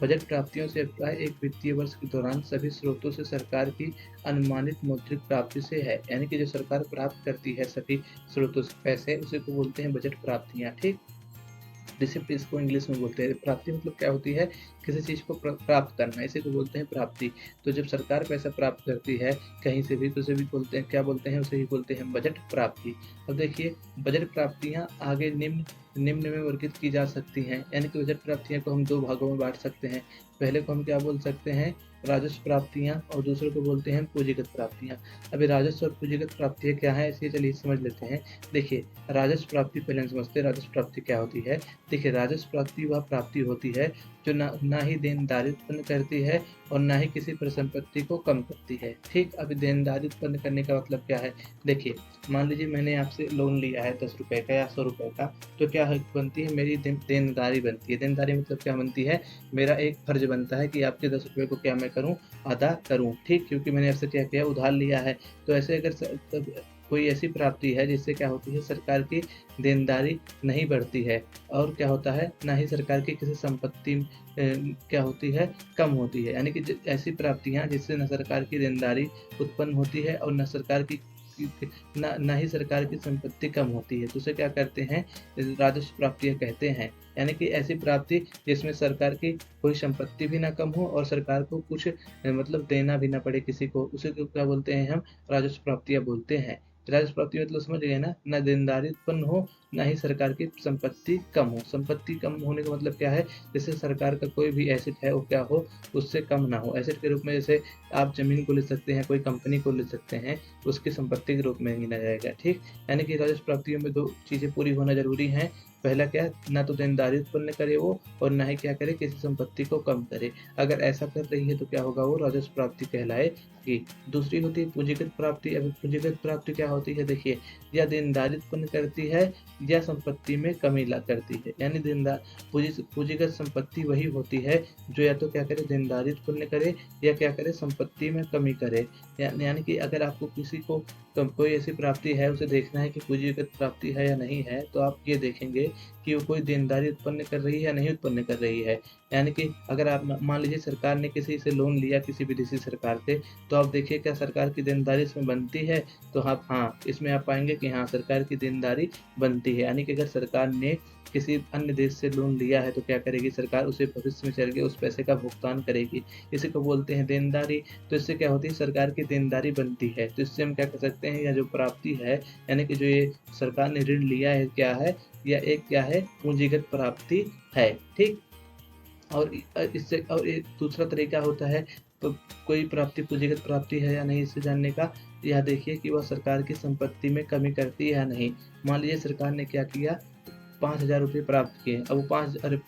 बजट प्राप्तियों से अभिप्राय एक वित्तीय वर्ष के दौरान सभी स्रोतों से सरकार की अनुमानित मौद्रिक प्राप्ति से है। यानी कि जो सरकार प्राप्त करती है सभी स्रोतों से पैसे, उसे को बोलते हैं बजट प्राप्तियाँ, ठीक। रिसिप्ट इसको इंग्लिश में बोलते हैं। प्राप्ति मतलब क्या होती है, किसी चीज़ को प्राप्त करना, इसी को बोलते हैं प्राप्ति। तो जब सरकार पैसा प्राप्त करती है कहीं से भी तो उसे भी बोलते हैं, क्या बोलते हैं, उसे ही बोलते हैं बजट प्राप्ति। अब देखिए बजट प्राप्तियाँ आगे निम्न निम्न में वर्गीकृत की जा सकती हैं। यानी कि बजट प्राप्तियों को हम 2 भागों में बाँट सकते हैं। पहले को हम क्या बोल सकते हैं, राजस्व प्राप्तियाँ, और दूसरे को बोलते हैं पूंजीगत प्राप्तियाँ। अभी राजस्व और पूंजीगत प्राप्तियाँ क्या है, इसे चलिए समझ लेते हैं। देखिए, राजस्व प्राप्ति पहले हम समझते हैं राजस्व प्राप्ति क्या होती है। देखिए, राजस्व प्राप्ति वह प्राप्ति होती है जो ना ही देनदारी उत्पन्न करती है और ना ही किसी परिसंपत्ति को कम करती है, ठीक। अभी देनदारी उत्पन्न करने का मतलब क्या है, देखिए मान लीजिए मैंने आपसे लोन लिया है 10 रुपए का या 100 रुपए का, तो क्या बनती है, मेरी देनदारी बनती है। देनदारी मतलब क्या बनती है, मेरा एक फर्ज बनता है कि आपके 10 रुपए को क्या मैं करूँ, अदा करूँ, ठीक। क्योंकि मैंने आपसे क्या किया, उधार लिया है। तो ऐसे अगर कोई ऐसी प्राप्ति है जिससे क्या होती है, सरकार की देनदारी नहीं बढ़ती है और क्या होता है, ना ही सरकार की किसी संपत्ति क्या होती है, कम होती है। यानी कि ऐसी प्राप्तियाँ जिससे न सरकार की देनदारी उत्पन्न होती है और न सरकार की ना ही सरकार की संपत्ति कम होती है, तो उसे क्या करते हैं, राजस्व प्राप्तियाँ कहते हैं। यानी कि ऐसी प्राप्ति जिसमें सरकार की कोई संपत्ति भी ना कम हो और सरकार को कुछ मतलब देना भी ना पड़े किसी को, उसे क्या बोलते हैं हम, राजस्व प्राप्तियाँ बोलते हैं। राजस्व प्राप्ति मतलब समझ गए ना, ना देनदारी उत्पन्न हो, ना ही सरकार की संपत्ति कम हो। संपत्ति कम होने का मतलब क्या है, जैसे सरकार का कोई भी एसेट है वो क्या हो, उससे कम ना हो। एसेट के रूप में जैसे आप ज़मीन को ले सकते हैं, कोई कंपनी को ले सकते हैं, उसकी संपत्ति के रूप में गिना जाएगा, ठीक। यानी कि राजस्व प्राप्तियों में 2 चीज़ें पूरी होना ज़रूरी हैं। पहला क्या, ना तो देनदारी उत्पन्न करे वो और ना ही क्या करे, किसी संपत्ति को कम करे। अगर ऐसा कर रही है तो क्या होगा, वो राजस्व प्राप्ति कहलाएगी। दूसरी होती है पूंजीगत प्राप्ति। अब पूंजीगत प्राप्ति क्या होती है, देखिए, या देनदारी उत्पन्न करती है या संपत्ति में कमी ला करती है। यानी पूंजीगत संपत्ति वही होती है जो या तो क्या करे, देनदारी उत्पन्न करे या क्या करे, संपत्ति में कमी करे। यानी कि अगर आपको किसी को कोई ऐसी प्राप्ति है, उसे देखना है कि पूंजीगत प्राप्ति है या नहीं है, तो आप ये देखेंगे है कि वो कोई देनदारी उत्पन्न कर रही है या नहीं उत्पन्न कर रही है। यानी कि अगर आप मान लीजिए सरकार ने किसी से लोन लिया किसी विदेशी सरकार से, तो आप देखिए क्या सरकार की देनदारी इसमें बनती है? तो आप हाँ, इसमें आप पाएँगे कि हाँ, सरकार की देनदारी बनती है। यानी कि अगर सरकार ने किसी अन्य देश से लोन लिया है तो क्या करेगी सरकार? उसे भविष्य में चल के उस पैसे का भुगतान करेगी। इसी को बोलते हैं देनदारी। तो इससे क्या होती है? सरकार की देनदारी बनती है। तो इससे हम क्या कर सकते हैं, या जो प्राप्ति है, यानी कि जो ये सरकार ने ऋण लिया है क्या है? या एक क्या है? पूंजीगत प्राप्ति है। ठीक? और इससे और एक दूसरा तरीका होता है, तो कोई प्राप्ति पूंजीगत प्राप्ति है या नहीं इसे जानने का, यह देखिए कि वह सरकार की संपत्ति में कमी करती है या नहीं। मान लीजिए सरकार ने क्या किया, 5,000 रुपए प्राप्त किए। अब वो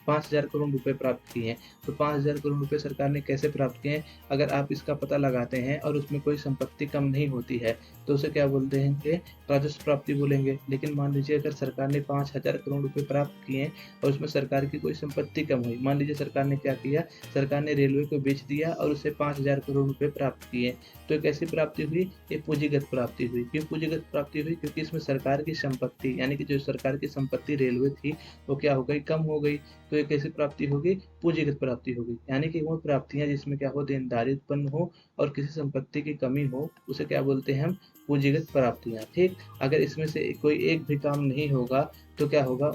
5,000 करोड़ रुपए प्राप्त किए हैं। तो 5,000 करोड़ रुपए सरकार ने कैसे प्राप्त किए हैं? अगर आप इसका पता लगाते हैं और उसमें कोई संपत्ति कम नहीं होती है, तो उसे क्या बोलते हैं कि राजस्व प्राप्ति बोलेंगे। लेकिन मान लीजिए अगर सरकार ने 5,000 करोड़ रुपए प्राप्त किए हैं और उसमें सरकार की कोई संपत्ति कम हुई, मान लीजिए सरकार ने क्या किया, सरकार ने रेलवे को बेच दिया और उससे 5,000 करोड़ रुपए प्राप्त किए। तो ये कैसी प्राप्ति हुई? ये पूंजीगत प्राप्ति हुई। क्यों पूंजीगत प्राप्ति हुई? क्योंकि इसमें सरकार की संपत्ति, यानी कि जो सरकार की संपत्ति रेलवे थी, वो क्या हो गई? कम हो गई। तो ये कैसी प्राप्ति होगी? पूंजीगत प्राप्ति होगी। यानी कि वो प्राप्तियां जिसमें क्या हो, देनदारी उत्पन्न हो और किसी संपत्ति की कमी हो, उसे क्या बोलते हैं हम? पूंजीगत प्राप्तियां। ठीक? अगर इसमें से कोई एक भी काम नहीं होगा तो क्या होगा?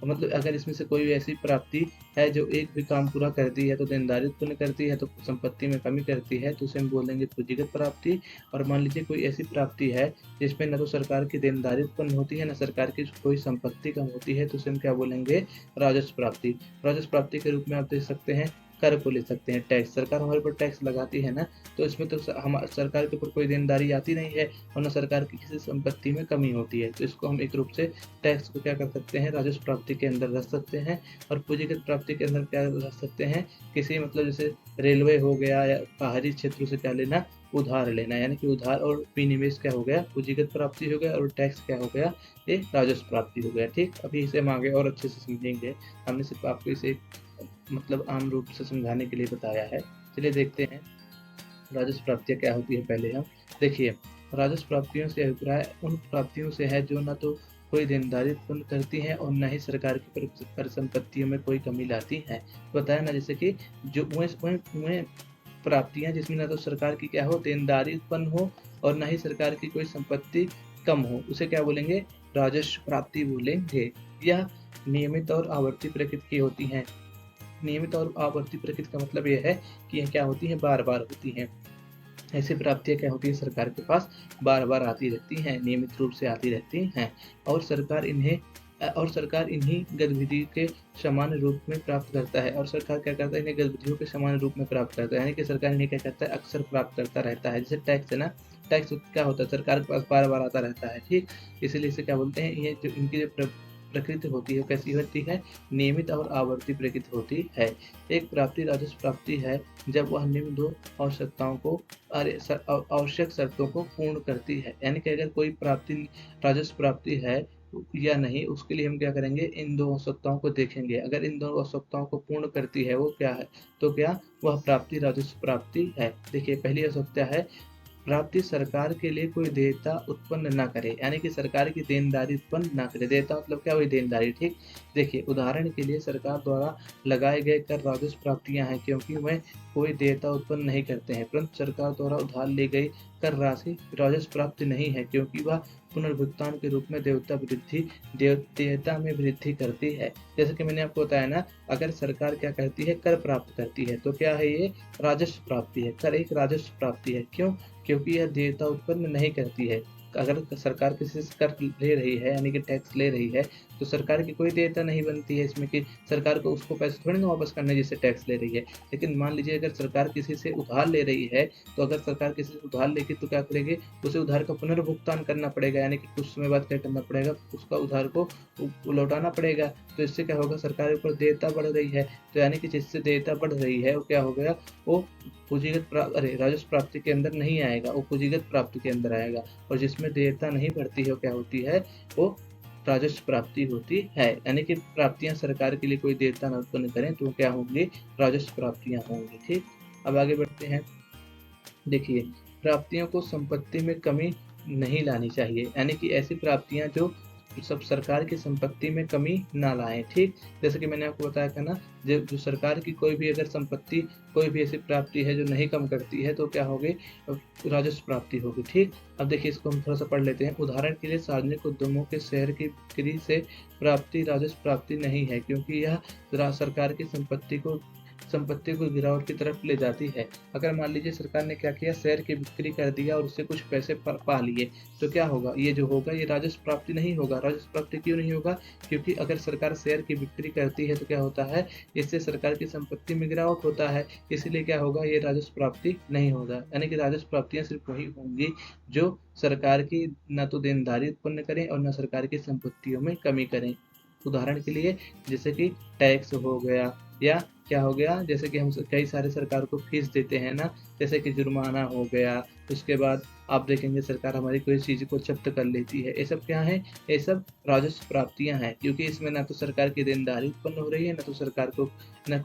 मतलब अगर इसमें से कोई ऐसी प्राप्ति है जो एक भी काम पूरा करती है तो देनदारी उत्पन्न करती है, तो संपत्ति में कमी करती है, तो उसे हम बोलेंगे पूंजीगत प्राप्ति। और मान लीजिए कोई ऐसी प्राप्ति है जिसमें न तो सरकार की देनदारी उत्पन्न होती है, न सरकार की कोई संपत्ति कम होती है, तो उसे हम क्या बोलेंगे? राजस्व प्राप्ति। राजस्व प्राप्ति के रूप में आप देख सकते हैं कर को ले सकते हैं, टैक्स। सरकार हमारे ऊपर टैक्स लगाती है ना, तो इसमें तो हम सरकार के ऊपर कोई देनदारी आती नहीं है और न सरकार की किसी संपत्ति में कमी होती है। तो इसको हम एक रूप से टैक्स को क्या कर सकते हैं? राजस्व प्राप्ति के अंदर रख सकते हैं। और पूंजीगत प्राप्ति के अंदर क्या रख सकते हैं? किसी मतलब जैसे रेलवे हो गया या बाहरी क्षेत्रों से क्या लेना? उधार लेना। यानी कि उधार और विनिवेश क्या हो गया? पूंजीगत प्राप्ति हो गया। और टैक्स क्या हो गया? ये राजस्व प्राप्ति हो गया। ठीक? अभी इसे हम आगे और अच्छे से समझेंगे। हमने सिर्फ आपको इसे मतलब आम रूप से समझाने के लिए बताया है। चलिए देखते हैं राजस्व प्राप्तियां क्या होती है। पहले हम देखिए, राजस्व प्राप्तियों से अभिप्राय उन प्राप्तियों से है जो न तो कोई देनदारी उत्पन्न करती हैं और न ही सरकार की परिसंपत्तियों में कोई कमी लाती हैं। बताया ना, जैसे कि जो वह प्राप्तियां जिसमें न तो सरकार की क्या हो? देनदारी उत्पन्न हो और न ही सरकार की कोई संपत्ति कम हो, उसे क्या बोलेंगे? राजस्व प्राप्ति बोलेंगे। यह नियमित और आवर्ती प्रकृति की होती हैं। नियमित और आवर्ती प्रकृति का मतलब यह है कि यह क्या होती हैं? बार-बार होती हैं। ऐसी प्राप्तियाँ क्या होती है? सरकार के पास बार-बार आती रहती हैं, नियमित रूप से आती रहती हैं। और सरकार इन्हीं गतिविधि के समान रूप में प्राप्त करता है। और सरकार क्या करता है? इन्हें गतिविधियों के समान रूप में प्राप्त करता है। यानी कि सरकार इन्हें क्या करता है? अक्सर प्राप्त करता रहता है। जैसे टैक्स है ना, टैक्स क्या होता है? सरकार के पास बार-बार आता रहता है। ठीक? इसीलिए इसे क्या बोलते हैं? ये जो इनकी जो प्रकृति होती है कैसी होती है? नियमित और आवर्ती प्रकृति होती है। एक प्राप्ति राजस्व प्राप्ति है जब वह निम्न दो आवश्यकताओं को आवश्यक शर्तों को पूर्ण करती है। यानी कि अगर कोई प्राप्ति राजस्व प्राप्ति है या नहीं, उसके लिए हम क्या करेंगे? इन दो आवश्यकताओं को देखेंगे। अगर इन दो आवश्यकताओं को पूर्ण करती है वो क्या है? तो क्या वह प्राप्ति राजस्व प्राप्ति है। देखिए, पहली आवश्यकता है प्राप्ति सरकार के लिए कोई देयता उत्पन्न ना करे। यानी कि सरकार की देनदारी उत्पन्न ना करे। देयता मतलब क्या हुई? देनदारी। ठीक? देखिए, उदाहरण के लिए सरकार द्वारा लगाए गए कर राजस्व प्राप्तियां हैं क्योंकि वह कोई देयता उत्पन्न नहीं करते हैं। परंतु सरकार द्वारा उधार ली गई कर राशि राजस्व प्राप्ति नहीं है क्योंकि वह पुनर्भुगतान के रूप में देयता में वृद्धि करती है। जैसे कि मैंने आपको बताया ना, अगर सरकार क्या करती है? कर प्राप्त करती है, तो क्या है ये? राजस्व प्राप्ति है। कर एक राजस्व प्राप्ति है। क्यों? क्योंकि यह देयता उत्पन्न नहीं करती है। अगर सरकार किसी से कर ले रही है, यानी कि टैक्स ले रही है, तो सरकार की कोई देयता नहीं बनती है इसमें कि सरकार को उसको पैसे थोड़ी ना वापस करने जिससे टैक्स ले रही है। लेकिन मान लीजिए अगर सरकार किसी से उधार ले रही है, तो अगर सरकार किसी से उधार लेगी तो क्या करेगी? उसे उधार का पुनर्भुगतान करना पड़ेगा। यानी कि कुछ समय बाद क्या करना पड़ेगा? उसका उधार को लौटाना पड़ेगा। तो इससे क्या होगा? सरकार के ऊपर देयता बढ़ रही है। तो यानी कि जिससे देयता बढ़ रही है वो क्या हो गया? वो राजस्व प्राप्ति के अंदर नहीं आएगा, वो पूंजीगत प्राप्ति के अंदर आएगा। और जिसमें देयता नहीं बढ़ती है वो क्या होती है? वो राजस्व प्राप्ति होती है। यानी कि प्राप्तियां सरकार के लिए कोई देयता न उत्पन्न करें तो क्या होंगी? राजस्व प्राप्तियां होंगी। ठीक? अब आगे बढ़ते हैं। देखिए, प्राप्तियों को संपत्ति में कमी नहीं लानी चाहिए। यानी कि ऐसी प्राप्तियां जो सब सरकार की संपत्ति में कमी ना लाएं। ठीक, जैसे कि मैंने आपको बताया था ना, जो सरकार की कोई भी अगर संपत्ति, कोई भी ऐसी प्राप्ति है जो नहीं कम करती है तो क्या होगी, राजस्व प्राप्ति होगी। ठीक, अब देखिए इसको हम थोड़ा सा पढ़ लेते हैं। उदाहरण के लिए सार्वजनिक उद्यमों के शेयर की बिक्री से प्राप्ति राजस्व प्राप्ति नहीं है, क्योंकि यह सरकार की संपत्ति को गिरावट की तरफ ले जाती है। अगर मान लीजिए सरकार ने क्या किया, शेयर की बिक्री कर दिया और उससे कुछ पैसे पा लिए, तो क्या होगा, ये जो होगा ये राजस्व प्राप्ति नहीं होगा। राजस्व प्राप्ति क्यों नहीं होगा, क्योंकि अगर सरकार शेयर की बिक्री करती है तो क्या होता है, इससे सरकार की संपत्ति में गिरावट होता है, इसीलिए क्या होगा, ये राजस्व प्राप्ति नहीं होगा। यानी कि राजस्व प्राप्तियां सिर्फ वही होंगी जो सरकार की न तो देनदारी उत्पन्न करें और न सरकार की संपत्तियों में कमी करें। उदाहरण के लिए जैसे कि टैक्स हो गया, या क्या हो गया, जैसे कि हम कई सारे सरकार को फीस देते हैं ना, जैसे कि जुर्माना हो गया, उसके बाद आप देखेंगे सरकार हमारी कोई चीज़ को जब्त कर लेती है। ये सब क्या है, ये सब राजस्व प्राप्तियां हैं, क्योंकि इसमें ना तो सरकार की देनदारी उत्पन्न हो रही है, न तो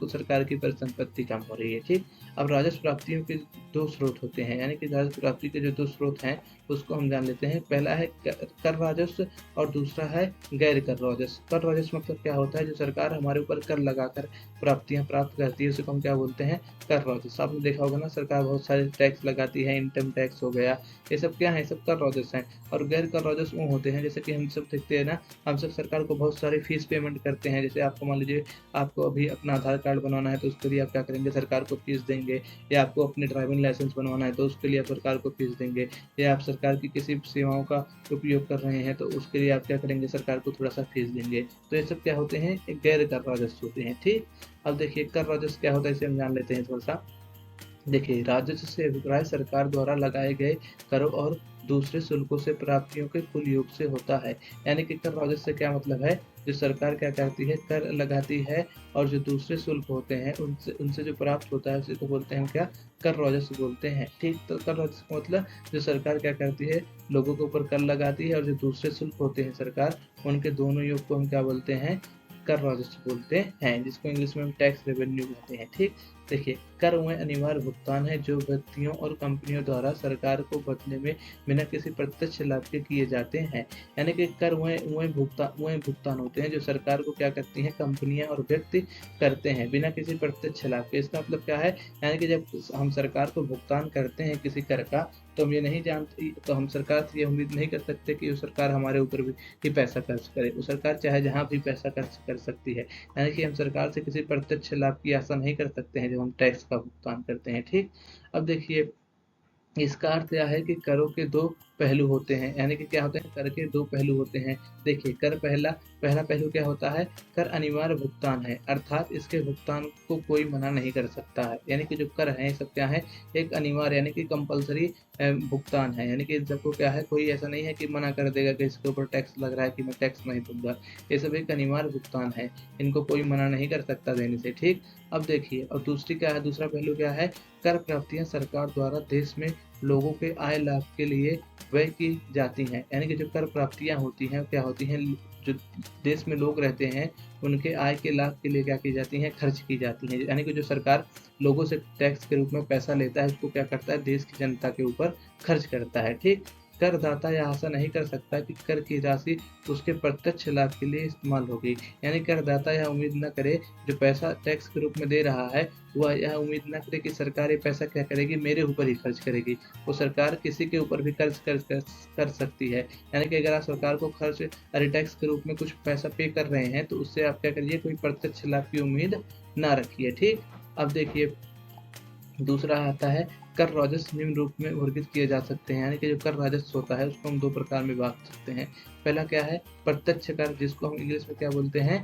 सरकार की परिसंपत्ति कम हो रही है। ठीक, अब राजस्व प्राप्तियों के दो स्रोत होते हैं, यानी कि राजस्व प्राप्ति के जो दो स्रोत हैं उसको हम जान लेते हैं। पहला है कर राजस्व और दूसरा है गैर कर राजस्व। कर राजस्व मतलब क्या होता है, जो सरकार हमारे ऊपर कर लगाकर प्राप्तियां प्राप्त करती है उसे हम क्या बोलते हैं, कर राजस्व। आपने देखा होगा ना, सरकार बहुत सारे टैक्स लगाती है, इनकम टैक्स हो गया, ये सब क्या है, सब कर राजस्व है। और गैर कर राजस्व वो होते हैं, जैसे कि हम सब देखते हैं ना, हम सब सरकार को बहुत सारे फीस पेमेंट करते हैं। जैसे आपको मान लीजिए आपको अभी अपना आधार कार्ड बनवाना है तो उसके लिए आप क्या करेंगे, सरकार को फीस देंगे, या आपको अपने ड्राइविंग लाइसेंस बनवाना है तो उसके लिए आप सरकार को फीस देंगे, या आप सरकार की किसी सेवाओं का उपयोग कर रहे हैं तो उसके लिए आप क्या करेंगे, सरकार को थोड़ा सा फीस देंगे। तो ये सब क्या होते हैं, गैर कर राजस्व होते हैं। ठीक, अब देखिए कर राजस्व क्या होता है, इसे हम जान लेते हैं थोड़ा सा। देखिए, राजस्व से अभिप्राय सरकार द्वारा लगाए गए करों और दूसरे शुल्कों से प्राप्तियों के कुल योग से होता है। यानी कि कर राजस्व से क्या मतलब है, जो सरकार क्या करती है, कर लगाती है, और जो दूसरे शुल्क होते हैं उनसे उनसे जो प्राप्त होता है उसी को बोलते हैं क्या, कर राजस्व बोलते हैं। ठीक, तो कर राजस्व का मतलब जो सरकार क्या करती है, लोगों के ऊपर कर लगाती है, और जो दूसरे शुल्क होते हैं सरकार, उनके दोनों योग को हम क्या बोलते हैं, कर राजस्व बोलते हैं, जिसको इंग्लिश में हम टैक्स रेवेन्यू कहते हैं। ठीक, देखिए कर वह अनिवार्य भुगतान है जो व्यक्तियों और कंपनियों द्वारा सरकार को बदले में बिना किसी प्रत्यक्ष लाभ के किए जाते हैं। यानी कि कर वह भुगतान होते हैं जो सरकार को क्या करती हैं, कंपनियां और व्यक्ति करते हैं बिना किसी प्रत्यक्ष लाभ के। इसका मतलब क्या है, यानी कि जब हम सरकार को भुगतान करते हैं किसी कर का, तो हम ये नहीं जानते, तो हम सरकार से ये उम्मीद नहीं कर सकते कि वो सरकार हमारे ऊपर भी पैसा खर्च करे। वो सरकार चाहे जहाँ भी पैसा खर्च कर सकती है, यानी कि हम सरकार से किसी प्रत्यक्ष लाभ की आशा नहीं कर सकते हैं जब हम टैक्स का भुगतान करते हैं। ठीक, अब देखिए इसका अर्थ यह है कि करों के दो पहलू होते हैं, यानी कि क्या होते हैं, कर के दो पहलू होते हैं। देखिए कर पहला पहलू क्या होता है, कर अनिवार्य भुगतान है, अर्थात इसके भुगतान को कोई मना नहीं कर सकता है। यानी कि जो कर है सब क्या है, एक अनिवार्य यानी कि कंपलसरी भुगतान है, यानी कि सबको क्या है, कोई ऐसा नहीं है कि मना कर देगा कि इसके ऊपर टैक्स लग रहा है कि मैं टैक्स नहीं दूंगा। ये सब एक अनिवार्य भुगतान है, इनको कोई मना नहीं कर सकता देने से। ठीक, अब देखिए, और दूसरी क्या है, दूसरा पहलू क्या है, कर प्राप्तियां सरकार द्वारा देश में लोगों के आय लाभ के लिए व्यय की जाती हैं। यानी कि जो कर प्राप्तियां होती हैं क्या होती हैं, जो देश में लोग रहते हैं उनके आय के लाभ के लिए क्या की जाती हैं, खर्च की जाती हैं। यानी कि जो सरकार लोगों से टैक्स के रूप में पैसा लेता है उसको क्या करता है, देश की जनता के ऊपर खर्च करता है। ठीक, करदाता यह आशा नहीं कर सकता कि कर की राशि उसके प्रत्यक्ष लाभ के लिए इस्तेमाल होगी। यानी करदाता यह उम्मीद न करे, जो पैसा टैक्स के रूप में दे रहा है वह यह उम्मीद न करे कि सरकार ये पैसा क्या करेगी, मेरे ऊपर ही खर्च करेगी। वो सरकार किसी के ऊपर भी कर सकती है। यानी कि अगर आप सरकार को खर्च टैक्स के रूप में कुछ पैसा पे कर रहे हैं तो उससे आप क्या करिए, कोई प्रत्यक्ष लाभ की उम्मीद ना रखिए। ठीक, अब देखिए दूसरा आता है कर राजस्व निम्न रूप में वर्गित किए जा सकते हैं। यानी कि जो कर राजस्व होता है उसको हम दो प्रकार में बांट सकते हैं। पहला क्या है, प्रत्यक्ष कर, जिसको हम इंग्लिश में क्या बोलते हैं,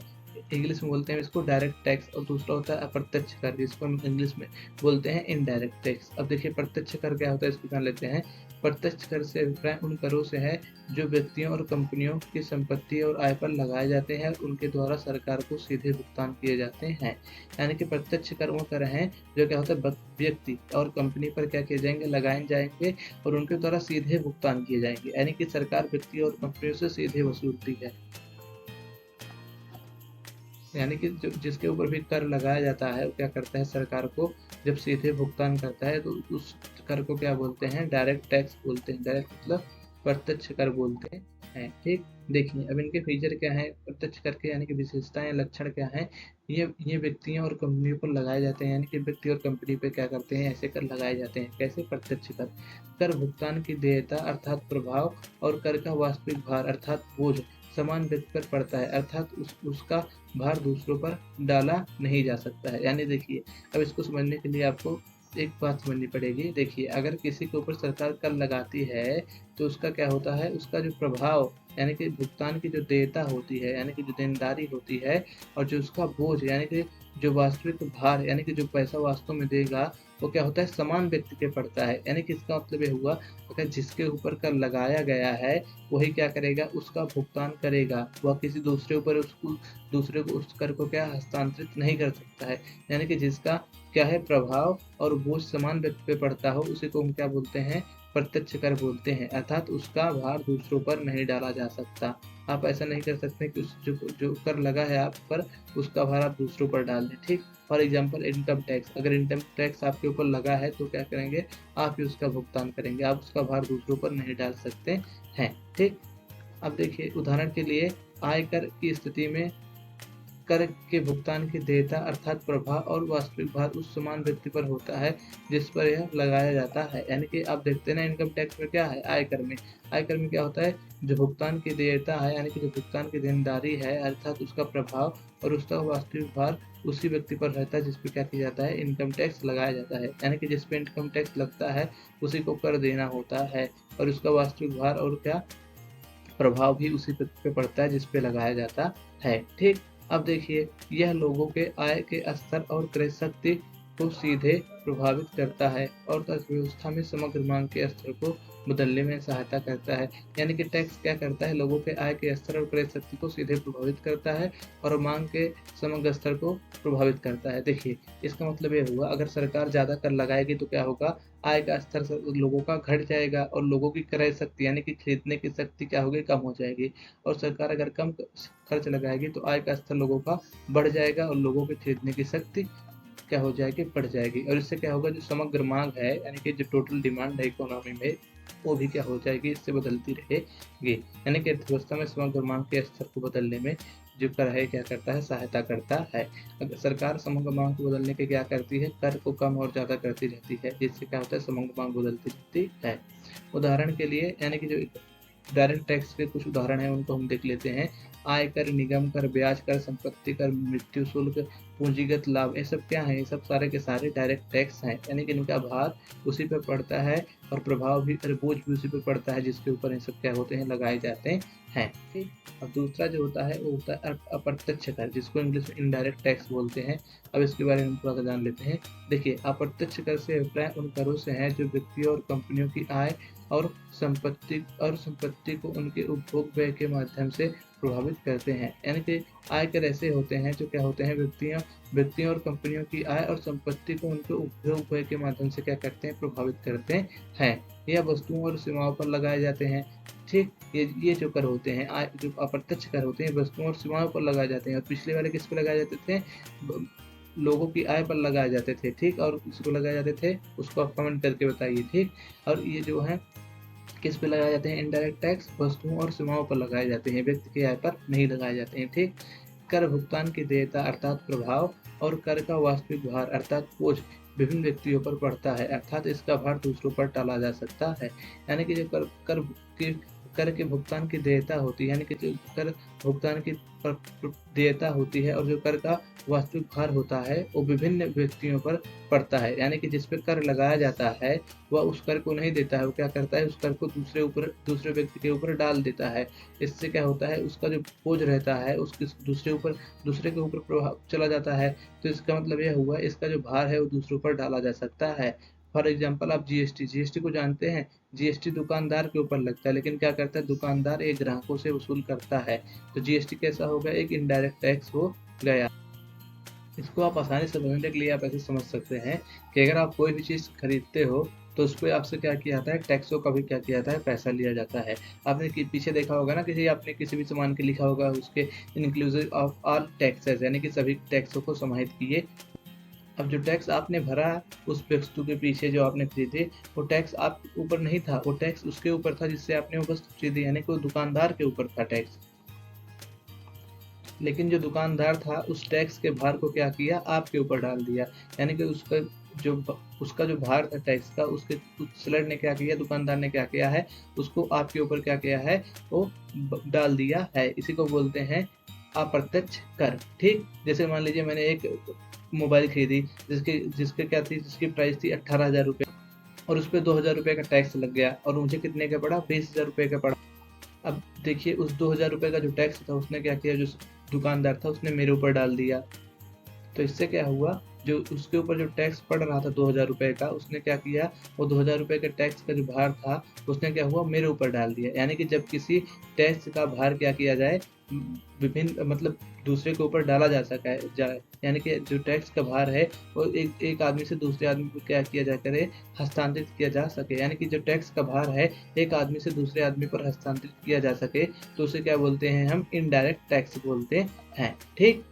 इंग्लिश में बोलते हैं इसको डायरेक्ट टैक्स, और दूसरा होता है अप्रत्यक्ष कर, जिसको हम इंग्लिश में बोलते हैं इनडायरेक्ट टैक्स। अब देखिए प्रत्यक्ष कर क्या होता है, इसको जान लेते हैं। प्रत्यक्ष कर से अभिप्राय उन करों से है जो व्यक्तियों और कंपनियों की संपत्ति और आय पर लगाए जाते हैं और उनके द्वारा सरकार को सीधे भुगतान किए जाते हैं। यानी कि प्रत्यक्ष कर वो कर हैं जो क्या होता है, व्यक्ति और कंपनी पर क्या किए जाएंगे, लगाए जाएंगे और उनके द्वारा सीधे भुगतान किए जाएंगे। यानी कि सरकार व्यक्ति और कंपनियों से सीधे वसूलती है। यानी कि जो जिसके ऊपर भी कर लगाया जाता है वो क्या करता है, सरकार को जब सीधे भुगतान करता है तो उस कर को क्या बोलते हैं, डायरेक्ट टैक्स बोलते हैं। डायरेक्ट मतलब प्रत्यक्ष कर बोलते हैं। हैं। ठीक, देखिए अब इनके फीचर क्या है, प्रत्यक्ष कर के यानी कि विशेषताएं, लक्षण क्या है। ये व्यक्तियों और कंपनियों पर लगाए जाते हैं, यानी कि व्यक्ति और कंपनी पे क्या करते हैं, ऐसे कर लगाए जाते हैं। कैसे? प्रत्यक्ष कर, कर भुगतान की देयता अर्थात प्रभाव और कर का वास्तविक भार अर्थात बोझ समान व्यक्ति पर पड़ता है, अर्थात उसका भार दूसरों पर डाला नहीं जा सकता है। यानी देखिए, अब इसको समझने के लिए आपको एक बात समझनी पड़ेगी। देखिए, अगर किसी के ऊपर सरकार कर लगाती है तो उसका क्या होता है, उसका जो प्रभाव यानी कि भुगतान की जो देयता होती है, यानी कि जो देनदारी होती है, और जो उसका बोझ यानी कि जो वास्तविक भार यानी कि जो पैसा वास्तव में देगा, वो क्या होता है, समान व्यक्ति पे पड़ता है। यानी कि इसका मतलब ये हुआ, अगर जिसके ऊपर कर लगाया गया है वही क्या करेगा, उसका भुगतान करेगा। वह किसी दूसरे ऊपर उसको दूसरे को उस कर को क्या हस्तांतरित नहीं कर सकता है। यानी कि जिसका क्या है, प्रभाव और बोझ समान व्यक्ति पे पड़ता हो, उसी को हम क्या बोलते हैं, प्रत्यक्ष कर बोलते हैं। अर्थात उसका भार दूसरों पर नहीं डाला जा सकता। आप ऐसा नहीं कर सकते कि उस जो कर लगा है आप पर, उसका भार आप दूसरों पर डाल दें। ठीक, फॉर एग्जाम्पल इनकम टैक्स, अगर इनकम टैक्स आपके ऊपर लगा है तो क्या करेंगे, आप ही उसका भुगतान करेंगे, आप उसका भार दूसरों पर नहीं डाल सकते हैं। ठीक, अब देखिए उदाहरण के लिए, आयकर की स्थिति में कर के भुगतान की देयता अर्थात प्रभाव और वास्तविक भार उस समान व्यक्ति पर होता है जिस पर यह लगाया जाता है। यानी कि आप देखते हैं ना, इनकम टैक्स में क्या है, आयकर में क्या होता है, जो भुगतान की देयता है यानी कि जो भुगतान की देनदारी है अर्थात उसका प्रभाव और उसका वास्तविक भार उसी व्यक्ति पर रहता है जिस पे क्या किया जाता है, इनकम टैक्स लगाया जाता है। यानी कि जिस पे इनकम टैक्स लगता है उसी को कर देना होता है, और उसका वास्तविक भार और क्या प्रभाव भी उसी पे पड़ता है जिस पे लगाया जाता है। ठीक, अब देखिए, यह लोगों के आय के स्तर और क्रय शक्ति को सीधे प्रभावित करता है और अर्थव्यवस्था में समग्र मांग के स्तर को बदलने में सहायता करता है। यानी कि टैक्स क्या करता है, लोगों के आय के स्तर और क्रय शक्ति को सीधे प्रभावित करता है और मांग के समग्र स्तर को प्रभावित करता है। देखिए, इसका मतलब ये हुआ, अगर सरकार ज़्यादा कर लगाएगी तो क्या होगा, आय का स्तर लोगों का घट जाएगा और लोगों की क्रय शक्ति यानी कि खरीदने की शक्ति क्या होगी, कम हो जाएगी। और सरकार अगर कम खर्च लगाएगी तो आय का स्तर लोगों का बढ़ जाएगा और लोगों की खरीदने की शक्ति क्या हो जाएगी, बढ़ जाएगी। और इससे क्या होगा, जो समग्र मांग है यानी कि जो टोटल डिमांड है इकोनॉमी में, वो भी क्या हो जाएगी, इससे बदलती रहेगी। यानी कि अर्थव्यवस्था में समग्र मांग के स्तर को बदलने में जो कर है क्या करता है, सहायता करता है। अगर सरकार समग्र मांग को बदलने के क्या करती है, कर को कम और ज़्यादा करती रहती है, जिससे क्या होता है, समग्र मांग बदलती रहती है। उदाहरण के लिए, यानी कि जो डायरेक्ट टैक्स के कुछ उदाहरण हैं उनको हम देख लेते हैं। आयकर, निगम कर, ब्याज कर, संपत्ति कर, मृत्यु शुल्क, पूंजीगत लाभ, ये सब क्या है, ये सब सारे के सारे डायरेक्ट टैक्स हैं। यानी कि इनका भार उसी पे पड़ता है और प्रभाव भी और बोझ भी उसी पे पड़ता है जिसके ऊपर ये सब क्या होते हैं, लगाए जाते हैं। ठीक, अब दूसरा जो होता है वो होता है अप्रत्यक्ष कर, जिसको इंग्लिश में इनडायरेक्ट टैक्स बोलते हैं। अब इसके बारे में थोड़ा सा जान लेते हैं। देखिए, अप्रत्यक्ष कर से अभिप्राय उन करों से है जो व्यक्तियों और कंपनियों की आय और संपत्ति को उनके उपभोग व्यय के माध्यम से प्रभावित करते हैं। यानी कि आय कर ऐसे होते हैं जो क्या होते हैं, व्यक्तियों और कंपनियों की आय और संपत्ति को उनके उपभोग व्यय के माध्यम से क्या करते हैं, प्रभावित करते हैं। यह वस्तुओं और सेवाओं पर लगाए जाते हैं। ठीक, ये जो कर होते हैं, आय जो अप्रत्यक्ष कर होते हैं, वस्तुओं और सेवाओं पर लगाए जाते हैं। और पिछले वाले किस पे लगाए जाते थे, लोगों की आय पर लगाए जाते थे। ठीक, और किसको लगाए जाते थे, उसको आप कमेंट करके बताइए। ठीक, और ये जो है किस पे लगाए जाते हैं, इनडायरेक्ट टैक्स वस्तुओं और सेवाओं पर लगाए जाते हैं, व्यक्ति की आय पर नहीं लगाए जाते हैं। ठीक, कर भुगतान की देयता अर्थात प्रभाव और कर का वास्तविक भार अर्थात बोझ विभिन्न व्यक्तियों पर पड़ता है, अर्थात इसका भार दूसरों पर टाला जा सकता है। यानी कि जो कर के भुगतान की देयता होती है, यानी कि जो कर भुगतान की देयता होती है और जो कर का वास्तविक भार होता है वो विभिन्न व्यक्तियों पर पड़ता है। यानी कि जिस पे कर लगाया जाता है वह उस कर को नहीं देता है, वो क्या करता है, उस कर को दूसरे व्यक्ति के ऊपर डाल देता है। इससे क्या होता है, उसका जो बोझ रहता है उसके दूसरे के ऊपर प्रभाव चला जाता है। तो इसका मतलब यह हुआ, इसका जो भार है वो दूसरों पर डाला जा सकता है। फॉर एग्जाम्पल, आप जीएसटी को जानते हैं। जीएसटी दुकानदार के ऊपर लगता है, लेकिन क्या करता है, दुकानदार एक ग्राहकों से वसूल करता है। तो जीएसटी कैसा हो गया, एक इनडायरेक्ट टैक्स हो गया। इसको आप आसानी से समझने के लिए आप ऐसे समझ सकते हैं कि अगर आप कोई भी चीज़ खरीदते हो तो उस पे आपसे क्या किया जाता है, टैक्सों का भी क्या किया जाता है, पैसा लिया जाता है। आपने पीछे देखा होगा ना, आपने किसी भी सामान के लिखा होगा उसके इंक्लूसिव ऑफ ऑल टैक्सेस, यानी कि सभी टैक्सों को समाहित किए अब जो टैक्स आपने भरा उस वस्तु के पीछे जो आपने खरीदी, वो टैक्स आप ऊपर नहीं था, वो टैक्स उसके ऊपर था जिससे आपने वो वस्तु खरीदी, यानी कि वो दुकानदार के ऊपर था टैक्स। लेकिन जो दुकानदार था उस टैक्स के भार को क्या किया, आपके ऊपर डाल दिया, यानी कि उसका जो भार था टैक्स का, उसके सेलर ने क्या किया, दुकानदार ने क्या किया है, उसको आपके ऊपर क्या किया है, वो डाल दिया है। इसी को बोलते हैं अप्रत्यक्ष कर। ठीक, जैसे मान लीजिए मैंने एक मोबाइल खरीदी जिसकी प्राइस थी 18,000 रुपये, और उस पर 2,000 रुपये का टैक्स लग गया, और मुझे कितने का पड़ा, 20,000 रुपये का पड़ा। अब देखिए उस 2,000 रुपये का जो टैक्स था उसने क्या किया, जो दुकानदार था उसने मेरे ऊपर डाल दिया। तो इससे क्या हुआ, जो उसके ऊपर जो टैक्स पड़ रहा था 2,000 रुपये का, उसने क्या किया, वो 2,000 रुपये के टैक्स का जो भार था उसने क्या हुआ, मेरे ऊपर डाल दिया। यानी कि जब किसी टैक्स का भार क्या किया जाए, विभिन्न मतलब दूसरे के ऊपर डाला जा सका है जाए, यानी कि जो टैक्स का भार है वो एक आदमी से दूसरे आदमी को क्या किया जा करे, हस्तांतरित किया जा सके। यानी कि जो टैक्स का भार है एक आदमी से दूसरे आदमी पर हस्तांतरित किया जा सके, तो उसे क्या बोलते हैं, हम इनडायरेक्ट टैक्स बोलते हैं। ठीक,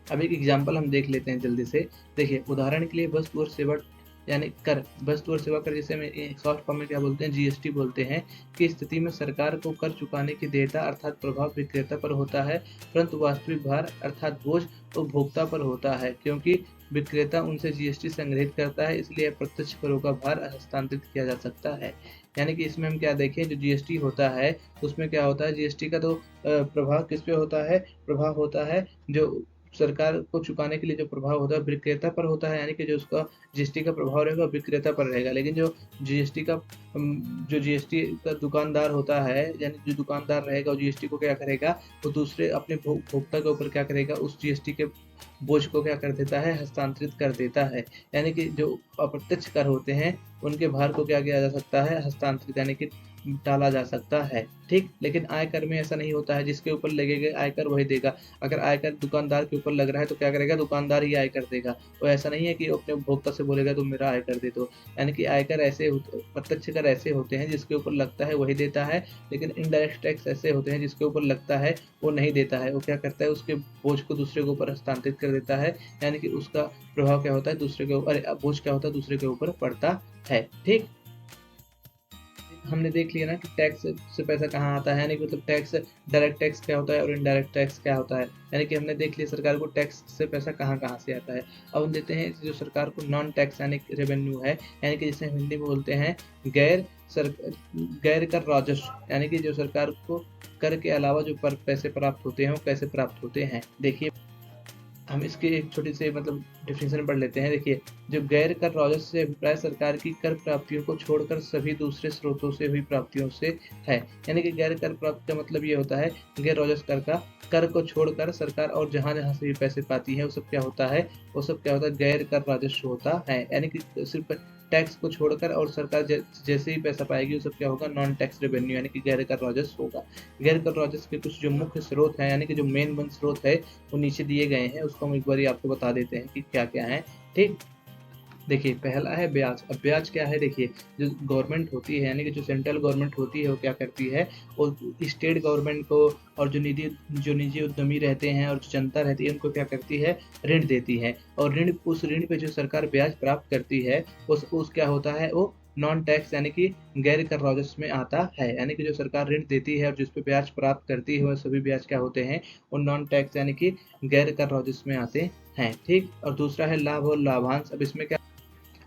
अब एक एग्जाम्पल हम देख लेते हैं जल्दी से। देखिए उदाहरण के लिए वस्तु और सेवा यानी कर, वस्तु और सेवा कर जिसे में शॉर्ट फॉर्म में क्या बोलते हैं, जीएसटी बोलते हैं, की स्थिति में सरकार को कर चुकाने की देयता अर्थात प्रभाव विक्रेता पर होता है, परंतु वास्तविक भार अर्थात बोझ उपभोक्ता पर होता है, क्योंकि विक्रेता उनसे जीएसटी संग्रहित करता है, इसलिए अप्रत्यक्ष करों का भार हस्तांतरित किया जा सकता है। यानी कि इसमें हम क्या देखें, जो जीएसटी होता है उसमें क्या होता है, जीएसटी का तो प्रभाव किस पे होता है, प्रभाव होता है जो सरकार को चुकाने के लिए जो प्रभाव होता है विक्रेता पर होता है, यानी कि जो उसका जीएसटी का प्रभाव रहेगा विक्रेता पर रहेगा। लेकिन जो जीएसटी का दुकानदार होता है, यानी जो दुकानदार रहेगा वो जीएसटी को क्या करेगा, वो दूसरे अपने भोक्ता के ऊपर क्या करेगा, उस जीएसटी के बोझ को क्या कर देता है, हस्तांतरित कर देता है। यानी कि जो अप्रत्यक्ष कर होते हैं उनके भार को क्या किया जा सकता है, हस्तांतरित यानी कि टाला जा सकता है। ठीक, लेकिन आयकर में ऐसा नहीं होता है, जिसके ऊपर लगेगा आयकर वही देगा। अगर आयकर दुकानदार के ऊपर लग रहा है तो क्या करेगा, दुकानदार ही आयकर देगा। तो ऐसा नहीं है कि अपने उपभोक्ता से बोलेगा तुम मेरा आयकर दे दो। यानी कि आयकर ऐसे प्रत्यक्ष कर ऐसे होते हैं जिसके ऊपर लगता है वही देता है, लेकिन इनडायरेक्ट टैक्स ऐसे होते हैं जिसके ऊपर लगता है वो नहीं देता है। वो क्या करता है, उसके बोझ को दूसरे के ऊपर हस्तांतरित कर देता है, यानी कि उसका प्रभाव क्या होता है, दूसरे के ऊपर, बोझ क्या होता है, दूसरे के ऊपर पड़ता है। ठीक, हमने देख लिया ना कि टैक्स से पैसा कहाँ आता है, यानी कि मतलब टैक्स, डायरेक्ट टैक्स क्या होता है और इनडायरेक्ट टैक्स क्या होता है। यानी कि हमने देख लिया सरकार को टैक्स से पैसा कहाँ कहाँ से आता है। अब हम देते हैं जो सरकार को नॉन टैक्स यानी रेवेन्यू है, यानी कि जिसे हिंदी में बोलते हैं गैर कर राजस्व, यानी कि जो सरकार को कर के अलावा जो पैसे प्राप्त होते हैं वो कैसे प्राप्त होते हैं। देखिए हम इसकी एक छोटी सी मतलब डिफिनेशन पढ़ लेते हैं। देखिए, जो गैर कर राजस्व से अभिप्राय सरकार की कर प्राप्तियों को छोड़कर सभी दूसरे स्रोतों से हुई प्राप्तियों से है। यानी कि गैर कर प्राप्ति का मतलब ये होता है, गैर राजस्व कर को छोड़कर सरकार और जहाँ जहाँ से भी पैसे पाती है वो सब क्या होता है, वो सब क्या होता है, गैर कर राजस्व होता है। यानी कि सिर्फ टैक्स को छोड़कर और सरकार जैसे ही पैसा पाएगी वो सब क्या होगा, नॉन टैक्स रेवेन्यू यानी कि गैर कर राजस्व होगा। गैर कर राजस्व के कुछ जो मुख्य स्रोत हैं, यानी कि जो मेन वन स्रोत है वो नीचे दिए गए हैं, उसको हम एक बार आपको बता देते हैं कि क्या क्या है। ठीक, देखिए पहला है ब्याज। अब ब्याज क्या है, देखिए जो गवर्नमेंट होती है यानी कि जो सेंट्रल गवर्नमेंट होती है वो क्या करती है, वो स्टेट गवर्नमेंट को और जो निजी उद्यमी रहते हैं और जो जनता रहती है उनको क्या करती है, ऋण देती है। और उस ऋण पे जो सरकार ब्याज प्राप्त करती है उस क्या होता है, वो नॉन टैक्स यानी कि गैर कर राजस्व में आता है। यानी कि जो सरकार ऋण देती है और जिस पे ब्याज प्राप्त करती है वह सभी ब्याज क्या होते हैं, वो नॉन टैक्स यानी कि गैर कर राजस्व में आते हैं। ठीक, और दूसरा है लाभ और लाभांश। अब इसमें क्या,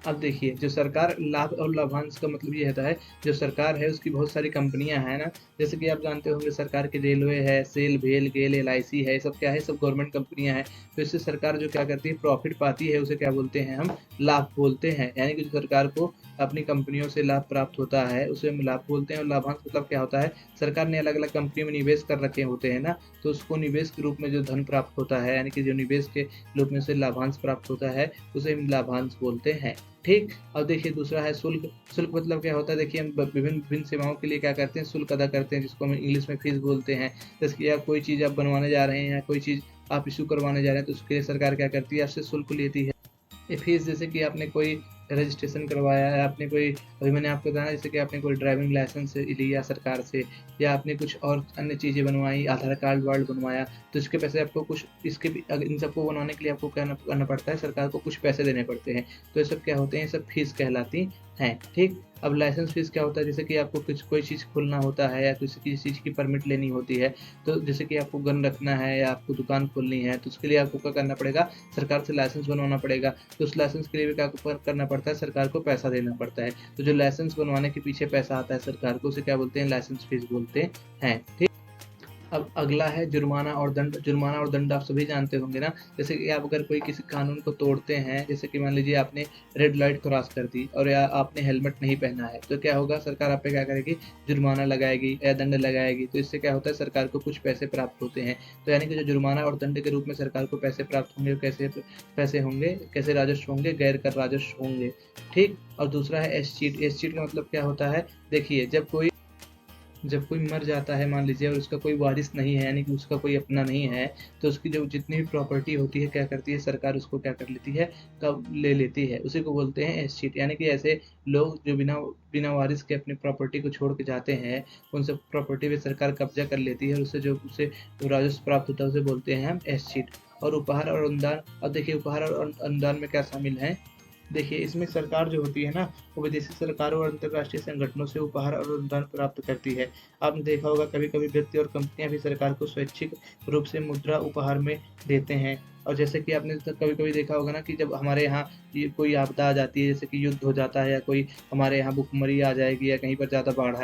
अब देखिए जो सरकार लाभ और लाभांश का मतलब ये होता है, जो सरकार है उसकी बहुत सारी कंपनियां हैं ना, जैसे कि आप जानते होंगे सरकार की रेलवे है, सेल, भेल, गेल, एलआईसी है, सब क्या है, सब गवर्नमेंट कंपनियां हैं। तो इससे सरकार जो क्या करती है, प्रॉफिट पाती है, उसे क्या बोलते हैं, हम लाभ बोलते हैं। यानी कि जो सरकार को अपनी कंपनियों से लाभ प्राप्त होता है उसे हम लाभ बोलते हैं। और लाभांश मतलब क्या होता है, सरकार ने अलग अलग कंपनी में निवेश कर रखे होते हैं ना, तो उसको निवेश के रूप में जो धन प्राप्त होता है, यानी कि जो निवेश के रूप में से लाभांश प्राप्त होता है उसे हम लाभांश बोलते हैं। ठीक, और देखिए दूसरा है शुल्क। शुल्क मतलब क्या होता है, देखिए हम विभिन्न सेवाओं के लिए क्या करते हैं, शुल्क अदा करते हैं, जिसको हम इंग्लिश में फीस बोलते हैं। जैसे कि आप कोई चीज़ आप बनवाने जा रहे हैं या कोई चीज़ आप इशू करवाने जा रहे हैं तो उसके लिए सरकार क्या करती है, आपसे शुल्क लेती है। ये फीस, जैसे कि आपने कोई रजिस्ट्रेशन करवाया है, आपने कोई, अभी मैंने आपको बताया जैसे कि आपने कोई ड्राइविंग लाइसेंस लिया सरकार से, या आपने कुछ और अन्य चीज़ें बनवाई, आधार कार्ड वार्ड बनवाया, तो इसके पैसे आपको कुछ, इसके भी इन सबको बनवाने के लिए आपको करना करना पड़ता है, सरकार को कुछ पैसे देने पड़ते हैं। तो ये सब क्या होते हैं, ये सब फीस कहलाती हैं, ठीक। अब लाइसेंस फीस क्या होता है, जैसे कि आपको कुछ कोई चीज़ खोलना होता है या किसी चीज़ की परमिट लेनी होती है, तो जैसे कि आपको गन रखना है या आपको दुकान खोलनी है, तो उसके लिए आपको क्या करना पड़ेगा, सरकार से लाइसेंस बनवाना पड़ेगा। तो उस लाइसेंस के लिए भी क्या करना पड़ता है, सरकार को पैसा देना पड़ता है। तो जो लाइसेंस बनवाने के पीछे पैसा आता है सरकार को, उसे क्या बोलते हैं, लाइसेंस फीस बोलते हैं, ठीक। अब अगला है जुर्माना और दंड। जुर्माना और दंड आप सभी जानते होंगे ना, जैसे कि आप अगर कोई किसी कानून को तोड़ते हैं, जैसे कि मान लीजिए आपने रेड लाइट क्रॉस कर दी और या आपने हेलमेट नहीं पहना है, तो क्या होगा, सरकार आप पे क्या करेगी, जुर्माना लगाएगी या दंड लगाएगी। तो इससे क्या होता है, सरकार को कुछ पैसे प्राप्त होते हैं। तो यानी कि जो जुर्माना और दंड के रूप में सरकार को पैसे प्राप्त होंगे, कैसे पैसे होंगे, कैसे राजस्व होंगे, गैर कर राजस्व होंगे, ठीक। और दूसरा है एस चीट। एस चीट का मतलब क्या होता है, देखिए जब कोई मर जाता है मान लीजिए और उसका कोई वारिस नहीं है, यानी कि उसका कोई अपना नहीं है, तो उसकी जो जितनी भी प्रॉपर्टी होती है क्या करती है सरकार, उसको क्या कर लेती है, कब ले लेती है, उसी को बोलते हैं एस्टेट। यानी कि ऐसे लोग जो बिना बिना वारिस के अपनी प्रॉपर्टी को छोड़ के जाते हैं, उन सब प्रॉपर्टी पे सरकार कब्जा कर लेती है और उससे जो उसे राजस्व प्राप्त होता है उसे बोलते हैं हम एस्टेट। और उपहार और अनुदान। अब देखिए उपहार और अनुदान में क्या शामिल है, देखिए इसमें सरकार जो होती है ना, वो विदेशी सरकारों और अंतर्राष्ट्रीय संगठनों से उपहार और अनुदान प्राप्त करती है। आपने देखा होगा कभी-कभी व्यक्ति और कंपनियां भी सरकार को स्वैच्छिक रूप से मुद्रा उपहार में देते हैं। और जैसे कि आपने कभी-कभी देखा होगा ना कि जब हमारे यहाँ ये कोई आपदा आ जाती है, जैसे कि युद्ध हो जाता है या कोई हमारे यहाँ भुखमरी आ जाएगी या कहीं पर ज़्यादा बाढ़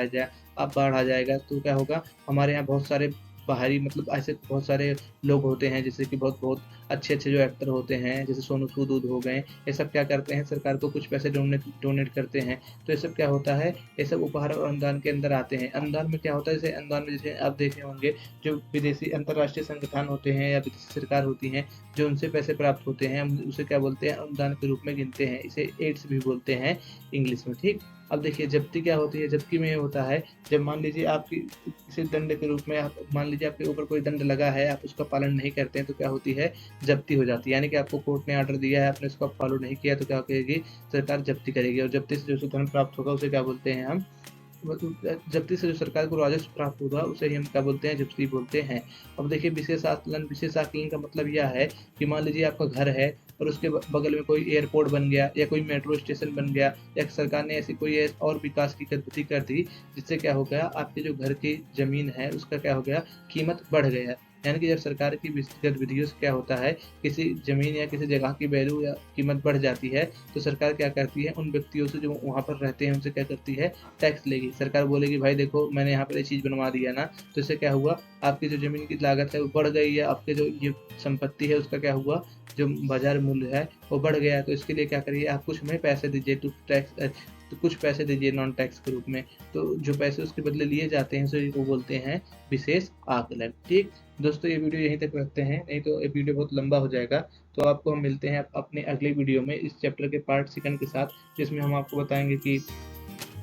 आ जाएगा, तो क्या होगा, हमारे यहाँ बहुत सारे बाहरी, मतलब ऐसे बहुत सारे लोग होते हैं, जैसे कि बहुत बहुत अच्छे-अच्छे जो एक्टर होते हैं, जैसे सोनू सूद ऊद हो गए, ये सब क्या करते हैं, सरकार को कुछ पैसे डोनेट डोनेट करते हैं। तो ये सब क्या होता है, ये सब उपहार और अनुदान के अंदर आते हैं। अनुदान में क्या होता है, जैसे अनुदान में जैसे आप देखे होंगे, जो विदेशी अंतर्राष्ट्रीय संगठन होते हैं या विदेशी सरकार होती हैं, जो उनसे पैसे प्राप्त होते हैं, हम उसे क्या बोलते हैं, अनुदान के रूप में गिनते हैं। इसे एड्स भी बोलते हैं इंग्लिश में, ठीक। अब देखिए जब्ती क्या होती है, जब्ती में ये होता है, जब मान लीजिए आपकी किसी दंड के रूप में, आप मान लीजिए आपके ऊपर कोई दंड लगा है, आप उसका पालन नहीं करते हैं, तो क्या होती है, जब्ती हो जाती है। यानी कि आपको कोर्ट ने ऑर्डर दिया है, आपने उसका फॉलो नहीं किया, तो क्या करेगी सरकार, जब्ती करेगी। और जब्ती से जो धन प्राप्त होगा उसे क्या बोलते हैं हम, जब्ती से जो सरकार को राजस्व प्राप्त होगा उसे ही हम क्या बोलते हैं, जब्ती बोलते हैं। अब देखिए विशेष आकलन। विशेष आकलन का मतलब यह है कि मान लीजिए आपका घर है और उसके बगल में कोई एयरपोर्ट बन गया या कोई मेट्रो स्टेशन बन गया, या सरकार ने ऐसी कोई और विकास की गतिविधि कर दी, जिससे क्या हो गया, आपके जो घर की जमीन है उसका क्या हो गया, कीमत बढ़ गया। यानी कि जब सरकार की गतिविधियों से क्या होता है, किसी जमीन या किसी जगह की वैल्यू या कीमत बढ़ जाती है, तो सरकार क्या करती है, उन व्यक्तियों से जो वहाँ पर रहते हैं उनसे क्या करती है, टैक्स लेगी। सरकार बोलेगी भाई देखो मैंने यहाँ पर ये चीज़ बनवा दिया ना, तो इससे क्या हुआ, आपकी जो ज़मीन की लागत है वो बढ़ गई है, आपके जो ये संपत्ति है उसका क्या हुआ, जो बाजार मूल्य है वो बढ़ गया। तो इसके लिए क्या करिए, आप कुछ हमें पैसे दीजिए, तो कुछ पैसे दीजिए नॉन टैक्स के रूप में। तो जो पैसे उसके बदले लिए जाते हैं उसे वो बोलते हैं विशेष आकलन, ठीक। दोस्तों ये वीडियो यहीं तक रखते हैं, नहीं तो ये वीडियो बहुत लंबा हो जाएगा। तो आपको हम मिलते हैं अपने अगले वीडियो में इस चैप्टर के पार्ट सेकंड के साथ, जिसमें हम आपको बताएंगे कि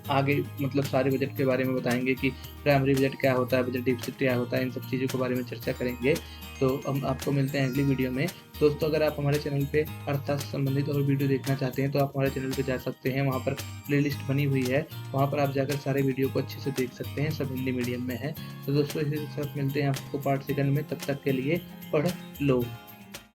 आगे, मतलब सारे बजट के बारे में बताएंगे कि प्राइमरी बजट क्या होता है, बजट डिफिसिट क्या होता है, इन सब चीज़ों के बारे में चर्चा करेंगे। तो हम आपको मिलते हैं अगली वीडियो में। दोस्तों अगर आप हमारे चैनल पे अर्थशास्त्र से संबंधित और वीडियो देखना चाहते हैं तो आप हमारे चैनल पे जा सकते हैं, वहाँ पर प्लेलिस्ट बनी हुई है, वहाँ पर आप जाकर सारे वीडियो को अच्छे से देख सकते हैं, सब हिंदी मीडियम में है। तो दोस्तों इसी के साथ मिलते हैं आपको पार्ट सेकंड में, तब तक के लिए पढ़ लो।